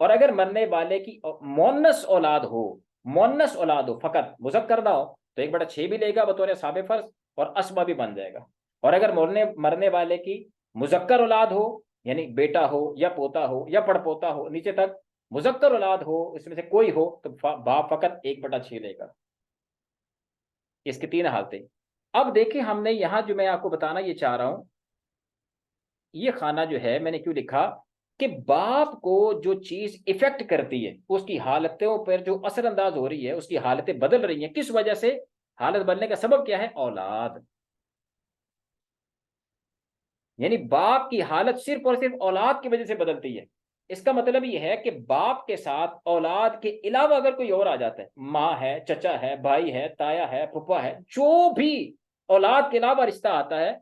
Speaker 1: और अगर मरने वाले की मोन्नस औलाद हो, मोन्नस औलाद हो फकत, मुजक्कर ना हो, तो 1/6 भी लेगा बतौर साबे फर्ज, और असबा भी बन जाएगा। और अगर मरने मरने वाले की मुजक्कर औलाद हो, यानी बेटा हो या पोता हो या पड़पोता हो नीचे तक, मुजक्कर औलाद हो, इसमें से कोई हो, तो बाप फकत 1/6 लेगा। इसकी 3 हालतें। अब देखिए, हमने यहां जो मैं आपको बताना ये चाह रहा हूं, ये खाना जो है मैंने क्यों लिखा कि बाप को जो चीज इफेक्ट करती है, उसकी हालतों पर जो असरअंदाज हो रही है, उसकी हालतें बदल रही हैं, किस वजह से? हालत बनने का सबब क्या है? औलाद। यानी बाप की हालत सिर्फ और सिर्फ औलाद की वजह से बदलती है। इसका मतलब यह है कि बाप के साथ औलाद के अलावा अगर कोई और आ जाता है, माँ है, चचा है, भाई है, ताया है, फूफा है, जो भी औलाद के अलावा रिश्ता आता है,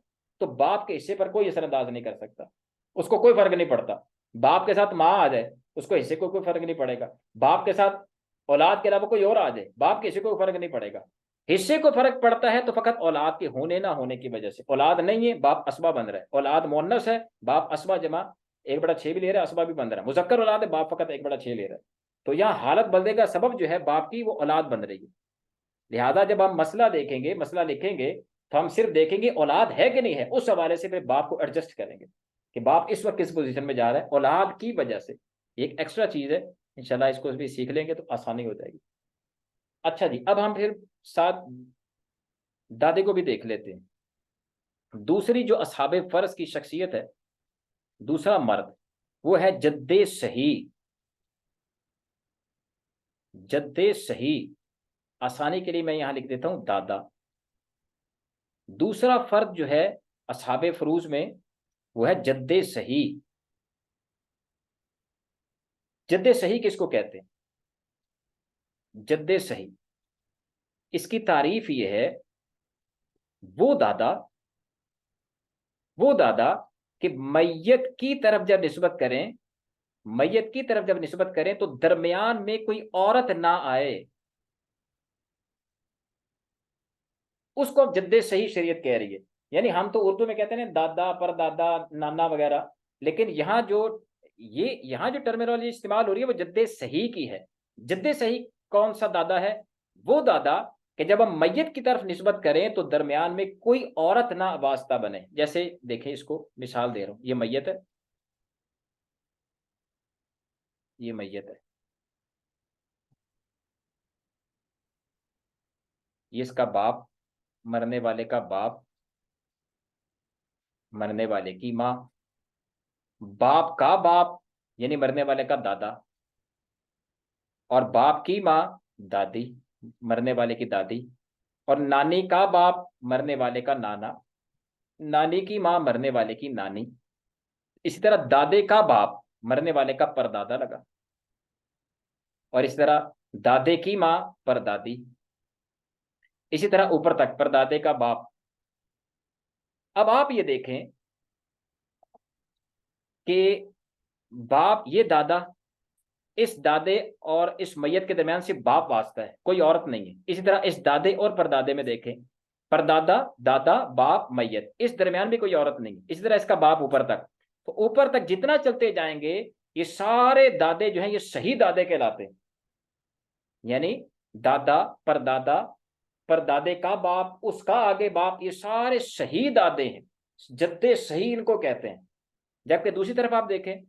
Speaker 1: तो बाप के हिस्से पर कोई असरअंदाज नहीं कर सकता, उसको कोई फर्क नहीं पड़ता। बाप के साथ माँ आ जाए, उसको हिस्से को कोई फर्क नहीं पड़ेगा। बाप के साथ औलाद के अलावा कोई और आ जाए, बाप के हिस्से को कोई फर्क नहीं पड़ेगा। हिस्से को फर्क पड़ता है तो फकत औलाद के होने ना होने की वजह से। औलाद नहीं है, बाप असबा बन रहा है। औलाद मोन्नस है, बाप असबा जमा 1/6 भी ले रहा है, असबा भी बन रहा है। मुजक्कर औलाद है, बाप फकत 1/6 ले रहा है। तो यहाँ हालत बदलने का सबब जो है बाप की, वो औलाद बन रही है। लिहाजा जब हम मसला देखेंगे, मसला लिखेंगे, तो हम सिर्फ देखेंगे औलाद है कि नहीं है, उस हवाले से फिर बाप को एडजस्ट करेंगे कि बाप इस वक्त किस पोजीशन में जा रहा है औलाद की वजह से। एक एक्स्ट्रा चीज है, इंशाल्लाह इसको भी सीख लेंगे तो आसानी हो जाएगी। अच्छा जी, अब हम फिर साथ दादे को भी देख लेते हैं। दूसरी जो असहाबे फर्ज की शख्सियत है, दूसरा मर्द, वो है जद्दे सही। जद्दे सही, आसानी के लिए मैं यहां लिख देता हूं दादा। दूसरा फर्द जो है असहाबे फरूज में, वो है जद्दे सही। जद्दे सही किसको कहते हैं? जद्दे सही, इसकी तारीफ ये है, वो दादा, वो दादा कि मैयत की तरफ जब निस्बत करें, मैयत की तरफ जब निस्बत करें तो दरमियान में कोई औरत ना आए, उसको जद्दे सही शरीयत कह रही है। यानी हम तो उर्दू में कहते हैं ना दादा, परदादा, नाना वगैरह, लेकिन यहाँ जो टर्मिनोलॉजी इस्तेमाल हो रही है वो जद्दे सही की है। जद्दे सही कौन सा दादा है? वो दादा कि जब हम मैयत की तरफ निस्बत करें तो दरमियान में कोई औरत ना वास्ता बने। जैसे देखें, इसको मिसाल दे रहा हूं, ये मैयत है, ये मैयत है, ये इसका बाप, मरने वाले का बाप, मरने वाले की माँ, बाप का बाप यानी मरने वाले का दादा, और बाप की माँ दादी, मरने वाले की दादी, और नानी का बाप मरने वाले का नाना, नानी की माँ मरने वाले की नानी। इसी तरह दादे का बाप मरने वाले का परदादा लगा, और इस तरह दादे की माँ परदादी, इसी तरह ऊपर तक परदादे का बाप। अब आप ये देखें कि बाप, ये दादा, इस दादे और इस मैयत के दरमियान सिर्फ बाप वास्ता है, कोई औरत नहीं है। इसी तरह इस दादे और परदादे में देखें, परदादा, दादा, बाप, मैयत, इस दरमियान भी कोई औरत नहीं है। इसी तरह इसका बाप ऊपर तक, तो ऊपर तक जितना चलते जाएंगे ये सारे दादे जो हैं ये सही दादे कहलाते हैं। यानी दादा, परदादा, परदादे का बाप, उसका आगे बाप, ये सारे सही दादे हैं, जद्दे सही इनको कहते हैं। जबकि दूसरी तरफ आप देखें,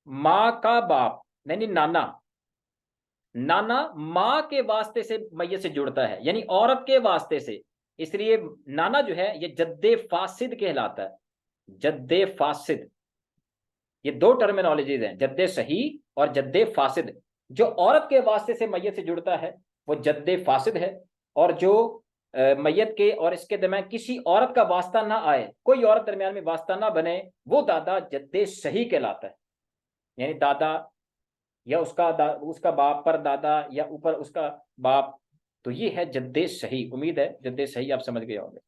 Speaker 1: माँ का बाप यानी नाना, नाना माँ के वास्ते से मैयत से जुड़ता है, यानी औरत के वास्ते से, इसलिए नाना जो है ये जद्दे फासिद कहलाता है। जद्दे फासिद, ये दो टर्मिनोलॉजीज हैं, जद्दे सही और जद्दे फासिद। जो औरत के वास्ते से मैयत से जुड़ता है वो जद्दे फासिद है, और जो मैयत के और इसके दरमियान किसी औरत का वास्ता ना आए, कोई औरत दरमियान में वास्ता ना बने, वो दादा जद्दे सही कहलाता है। यानी दादा या उसका बाप, पर दादा या ऊपर उसका बाप, तो ये है जद्दे सही। उम्मीद है जद्दे सही आप समझ गए होंगे।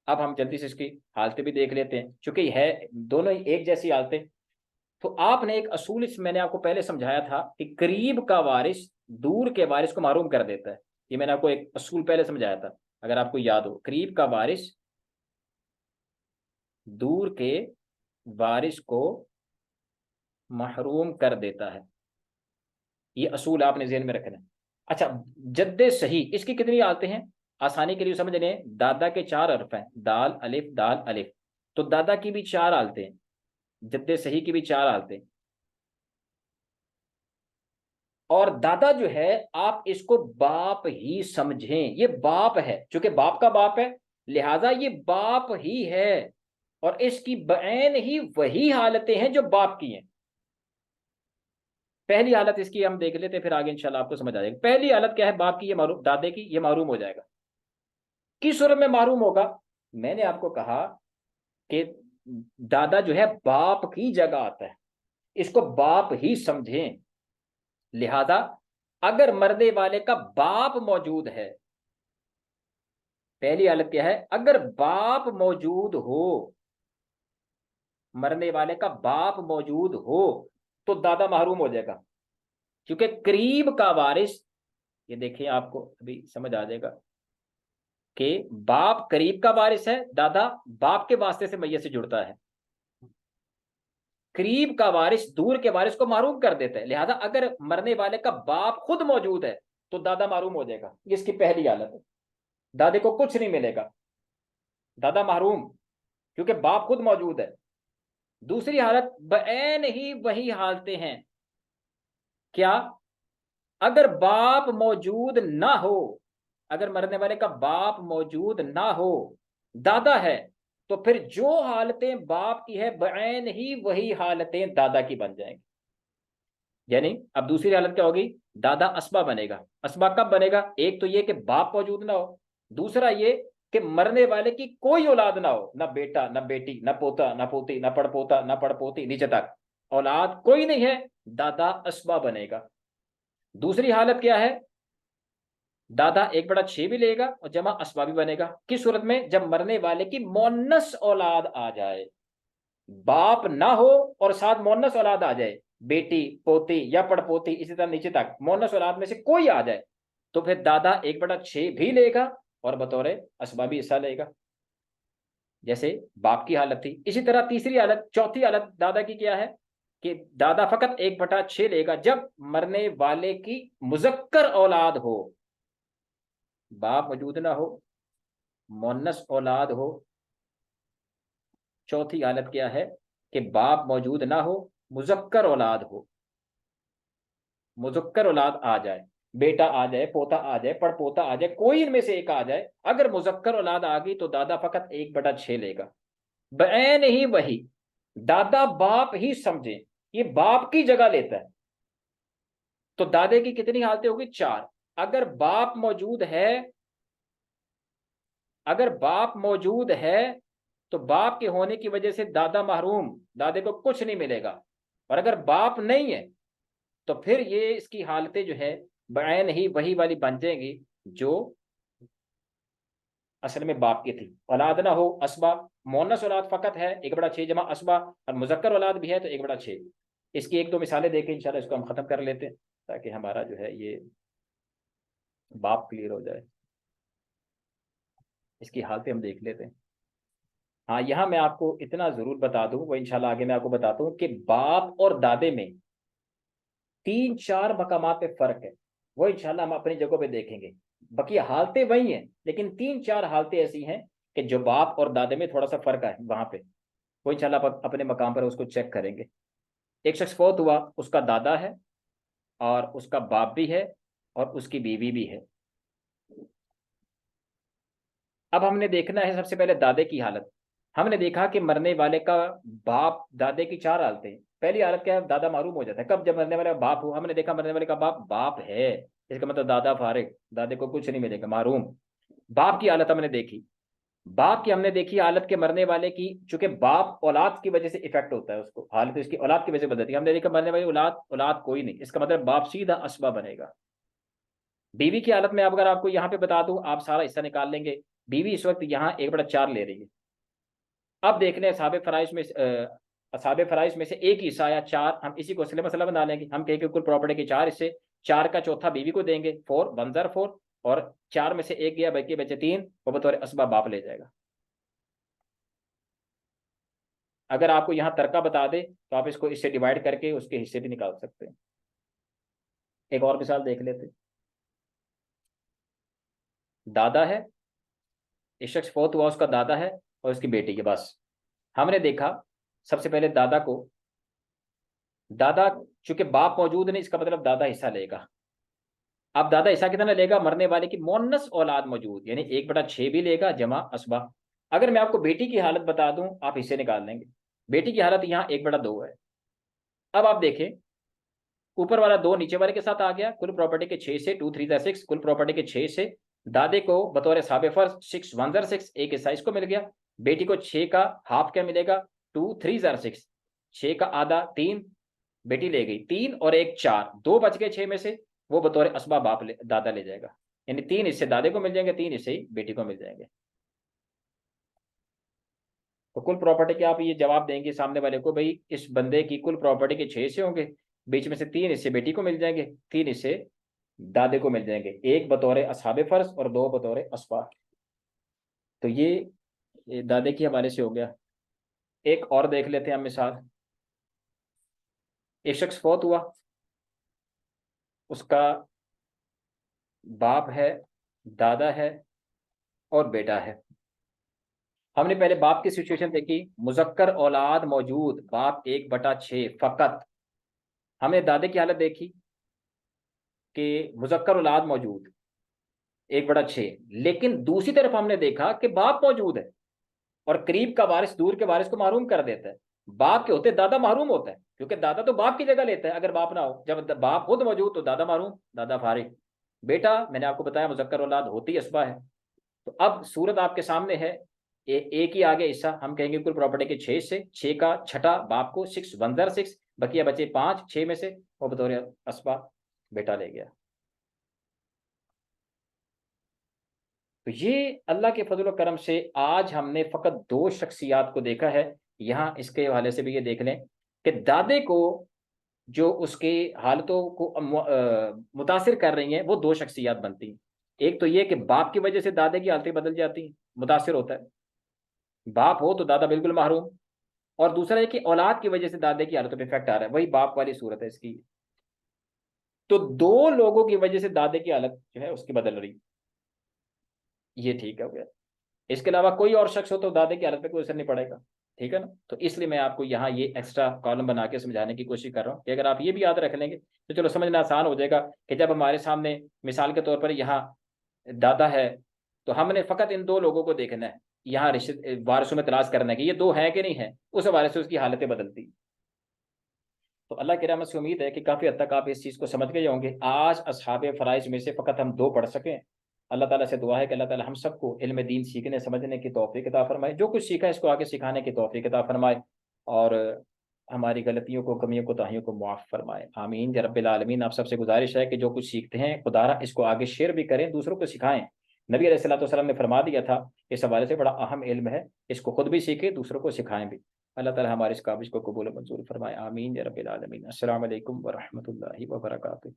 Speaker 1: अब हम जल्दी से इसकी हालतें भी देख लेते हैं, क्योंकि है दोनों ही एक जैसी हालतें। तो आपने एक असूल, इस मैंने आपको पहले समझाया था कि करीब का वारिस दूर के वारिस को महरूम कर देता है। ये मैंने आपको एक असूल पहले समझाया था, अगर आपको याद हो, करीब का वारिस दूर के वारिस को महरूम कर देता है। ये असूल आपने ज़हन में रखना है। अच्छा, जद्दे सही, इसकी कितनी हालतें हैं आसानी के लिए समझ लें। दादा के चार हर्फ हैं, दाल अलिफ दाल अलिफ, तो दादा की भी चार हालतें हैं, जद्दे सही की भी चार हालतें। और दादा जो है आप इसको बाप ही समझें, ये बाप है, चूंकि बाप का बाप है लिहाजा ये बाप ही है, और इसकी बैन ही वही हालतें हैं जो बाप की हैं। पहली हालत इसकी हम देख लेते हैं, फिर आगे इंशाल्लाह आपको समझ आ जाएगा। पहली हालत क्या है बाप की, ये मारूम, दादे की, ये मारूम हो जाएगा। किस सूरत में मारूम होगा? मैंने आपको कहा कि दादा जो है बाप की जगह आता है, इसको बाप ही समझें। लिहाजा अगर मरने वाले का बाप मौजूद है, पहली हालत क्या है, अगर बाप मौजूद हो, मरने वाले का बाप मौजूद हो, तो दादा महरूम हो जाएगा। क्योंकि करीब का वारिस, ये देखिए आपको अभी समझ आ जाएगा कि बाप करीब का वारिस है, दादा बाप के वास्ते से मैयत से जुड़ता है। करीब का वारिस दूर के वारिस को महरूम कर देता है, लिहाजा अगर मरने वाले का बाप खुद मौजूद है तो दादा महरूम हो जाएगा। ये इसकी पहली हालत है, दादे को कुछ नहीं मिलेगा, दादा महरूम, क्योंकि बाप खुद मौजूद है। दूसरी हालत बैन ही वही हालतें हैं। क्या? अगर बाप मौजूद ना हो, अगर मरने वाले का बाप मौजूद ना हो, दादा है, तो फिर जो हालतें बाप की है बैन ही वही हालतें दादा की बन जाएंगी। यानी अब दूसरी हालत क्या होगी, दादा असबा बनेगा। असबा कब बनेगा? एक तो ये कि बाप मौजूद ना हो, दूसरा ये कि मरने वाले की कोई औलाद ना हो, ना बेटा ना बेटी ना पोता ना पोती ना पड़पोता ना पड़पोती, नीचे तक औलाद कोई नहीं है, दादा असबा बनेगा। दूसरी हालत क्या है, दादा 1/6 भी लेगा और जमा असबा भी बनेगा। किस सूरत में? जब मरने वाले की मोन्नस औलाद आ जाए, बाप ना हो और साथ मोन्नस औलाद आ जाए, बेटी पोती या पड़पोती, इसी तरह नीचे तक मोन्नस औलाद में से कोई आ जाए, तो फिर दादा 1/6 भी लेगा और बतौर असबाबी हिस्सा लेगा। जैसे बाप की हालत थी, इसी तरह तीसरी हालत, चौथी हालत दादा की क्या है कि दादा फकत 1/6 लेगा जब मरने वाले की मुजक्कर औलाद हो, बाप मौजूद ना हो, मोनस औलाद हो। चौथी हालत क्या है कि बाप मौजूद ना हो, मुजक्कर औलाद हो, मुजक्कर औलाद आ जाए, बेटा आ जाए, पोता आ जाए, पड़पोता आ जाए, कोई इनमें से एक आ जाए, अगर मुजक्कर औलाद आ गई तो दादा फकत 1/6 लेगा। बैन ही वही, दादा बाप ही समझे, ये बाप की जगह लेता है। तो दादे की कितनी हालतें होगी? 4। अगर बाप मौजूद है, अगर बाप मौजूद है तो बाप के होने की वजह से दादा महरूम, दादे को कुछ नहीं मिलेगा। और अगर बाप नहीं है तो फिर ये इसकी हालतें जो है बैन ही वही वाली बन जाएंगी जो असल में बाप की थी। औलाद ना हो, असबा, मोनस औलाद फकत है 1/6 जमा असबा, और मुजक्कर औलाद भी है तो 1/6। इसकी एक दो मिसालें देके इंशाल्लाह इसको हम खत्म कर लेते हैं ताकि हमारा जो है ये बाप क्लियर हो जाए। इसकी हालतें हम देख लेते हैं। हाँ, यहाँ मैं आपको इतना जरूर बता दूं, वो इंशाल्लाह आगे मैं आपको बताता हूँ कि बाप और दादे में 3-4 मकामात पे फर्क है। वो इंशाल्लाह हम अपनी जगह पे देखेंगे। बाकी हालतें वही हैं, लेकिन 3-4 हालतें ऐसी हैं कि जो बाप और दादे में थोड़ा सा फर्क है वहां पे, वो इंशाल्लाह अपने मकाम पर उसको चेक करेंगे। एक शख्स फौत हुआ, उसका दादा है और उसका बाप भी है और उसकी बीवी भी है। अब हमने देखना है सबसे पहले दादे की हालत। हमने देखा कि मरने वाले का बाप, दादे की 4 हालतें। पहली हालत क्या है? दादा मारूम हो जाता है। कब? जब मरने वाले का बाप हो। हमने देखा मरने वाले का बाप बाप है, इसका मतलब दादा फारिग, दादे को कुछ नहीं मिलेगा, मारूम। बाप की हालत हमने देखी। बाप की हमने देखी हालत के मरने वाले की, चूंकि बाप औलाद की वजह से इफेक्ट होता है, उसको हालत इसकी औलाद की वजह से बदलती है। हमने देखा मरने वाली औलाद, औलाद कोई नहीं, इसका मतलब बाप सीधा असबा बनेगा। बीवी की हालत में अब अगर आपको यहाँ पे बता दूं, आप सारा हिस्सा निकाल लेंगे। बीवी इस वक्त यहाँ 1/4 ले रही है। अब देख लें असाबे फराइज में से एक हिस्सा आया 4, हम इसी को असले मसला बना लेंगे। हम कहेंगे कुल प्रॉपर्टी के 4 हिस्से, 4 का चौथा बीवी को देंगे, 4 1 जार 4, और 4 में से एक गया, बाकी बचे 3, वो बतौर असबा बाप ले जाएगा। अगर आपको यहाँ तर्का बता दे तो आप इसको इससे डिवाइड करके उसके हिस्से भी निकाल सकते हैं। एक और मिसाल देख लेते हैं। दादा है, इस शख्स फौत हुआ, उसका दादा है और उसकी बेटी के, बस। हमने देखा सबसे पहले दादा को, दादा, चूंकि बाप मौजूद नहीं, इसका मतलब दादा हिस्सा लेगा। अब दादा हिस्सा कितना लेगा? मरने वाले की मोनस औलाद मौजूद, यानी 1/6 भी लेगा जमा असबा। अगर मैं आपको बेटी की हालत बता दूं, आप हिस्से निकाल लेंगे। बेटी की हालत यहाँ 1/2 है। अब आप देखें, ऊपर वाला 2 नीचे वाले के साथ आ गया, कुल प्रॉपर्टी के 6 से 2 3 जार 6, कुल प्रॉपर्टी के 6 से दादे को बतौर साबे फर्ज 6 1 जार 6 एक हिस्सा इसको मिल गया। बेटी को 6 का हाफ क्या मिलेगा? 2 3 जार 6, 6 का आधा 3, बेटी ले गई 3 और 1 4, 2 बच गए 6 में से, वो बतौर असबा दादा ले जाएगा। यानी 3 हिस्से दादे को मिल जाएंगे, 3 हिस्से ही बेटी को मिल जाएंगे। तो कुल प्रॉपर्टी के आप ये जवाब देंगे सामने वाले को, भाई इस बंदे की कुल प्रॉपर्टी के 6 हिस्से होंगे, बीच में से 3 हिस्से बेटी को मिल जाएंगे, 3 हिस्से दादे को मिल जाएंगे, एक बतौर असहाबे फर्ज और 2 बतौर असबा। तो ये दादे की हवाले से हो गया। एक और देख लेते हैं हम मिसाल। एक शख्स फौत हुआ, उसका बाप है, दादा है और बेटा है। हमने पहले बाप की सिचुएशन देखी, मुजक्कर औलाद मौजूद, बाप 1/6 फकत। हमने दादे की हालत देखी कि मुजक्कर औलाद मौजूद 1/6, लेकिन दूसरी तरफ हमने देखा कि बाप मौजूद है और करीब का वारिस दूर के वारिस को मारूम कर देता है। बाप के होते दादा मारूम होता है, क्योंकि दादा तो बाप की जगह लेता है अगर बाप ना हो। जब बाप खुद मौजूद तो दादा मारूम, दादा फारिग। बेटा मैंने आपको बताया मुजक्कर औलाद होती असबा है। तो अब सूरत आपके सामने है, एक ही आगे हिस्सा, हम कहेंगे कुल प्रॉपर्टी के 6 से 6 का छठा बाप को 6 1 जार 6, बकिया बचे 5, 6 में से वो बतौर असबा बेटा ले गया। तो ये अल्लाह के फजल और करम से आज हमने फ़कत 2 शख्सियात को देखा है। यहाँ इसके हवाले से भी ये देख लें कि दादे को जो उसके हालतों को मुतासिर कर रही हैं, वो 2 शख्सियात बनती हैं। एक तो ये कि बाप की वजह से दादे की हालतें बदल जाती हैं, मुतासिर होता है। बाप हो तो दादा बिल्कुल महरूम। और दूसरा है कि औलाद की वजह से दादे की हालत पे इफेक्ट आ रहा है, वही बाप वाली सूरत है इसकी। तो दो लोगों की वजह से दादे की हालत जो है उसकी बदल रही, ये ठीक है हो गया। इसके अलावा कोई और शख्स हो तो दादे की हालत पे कोई असर नहीं पड़ेगा। ठीक है ना। तो इसलिए मैं आपको यहाँ ये एक्स्ट्रा कॉलम बना के समझाने की कोशिश कर रहा हूँ कि अगर आप ये भी याद रख लेंगे तो चलो समझना आसान हो जाएगा कि जब हमारे सामने मिसाल के तौर पर यहाँ दादा है, तो हमने फकत इन दो लोगों को देखना है, यहाँ रिश्ते वारिसों में तलाश करना है कि ये दो हैं कि नहीं है, उस हवाले से उसकी हालतें बदलती। तो अल्लाह की रहमत से उम्मीद है कि काफ़ी हद तक आप इस चीज़ को समझ गए होंगे। आज असहाबे फ़राइज़ में से फ़कत हम दो पढ़ सकें। अल्लाह ताला से दुआ है कि अल्लाह ताला हम सबको इल्म दीन सीखने समझने की तौफीक अता फरमाए, जो कुछ सीखा है इसको आगे सिखाने की तौफीक अता फरमाए, और हमारी गलतियों को, कमियों को, ताहियों को मुआफ़ फरमाए। आमीन या रब्बिल आलमीन। आप सबसे गुजारिश है कि जो कुछ सीखते हैं खुदारा इसको आगे शेयर भी करें, दूसरों को सिखाएं। नबी अलैहिस्सलातु वस्सलाम ने फरमा दिया था, इस हवाले से बड़ा अहम इल्म है, इसको खुद भी सीखें, दूसरों को सिखाएं भी। अल्लाह ताला हमारे इस काबिज को कबूल मंजूर फरमाए। आमीन या रब्बिल आलमीन। अस्सलामु अलैकुम व रहमतुल्लाहि व बरकातुहू।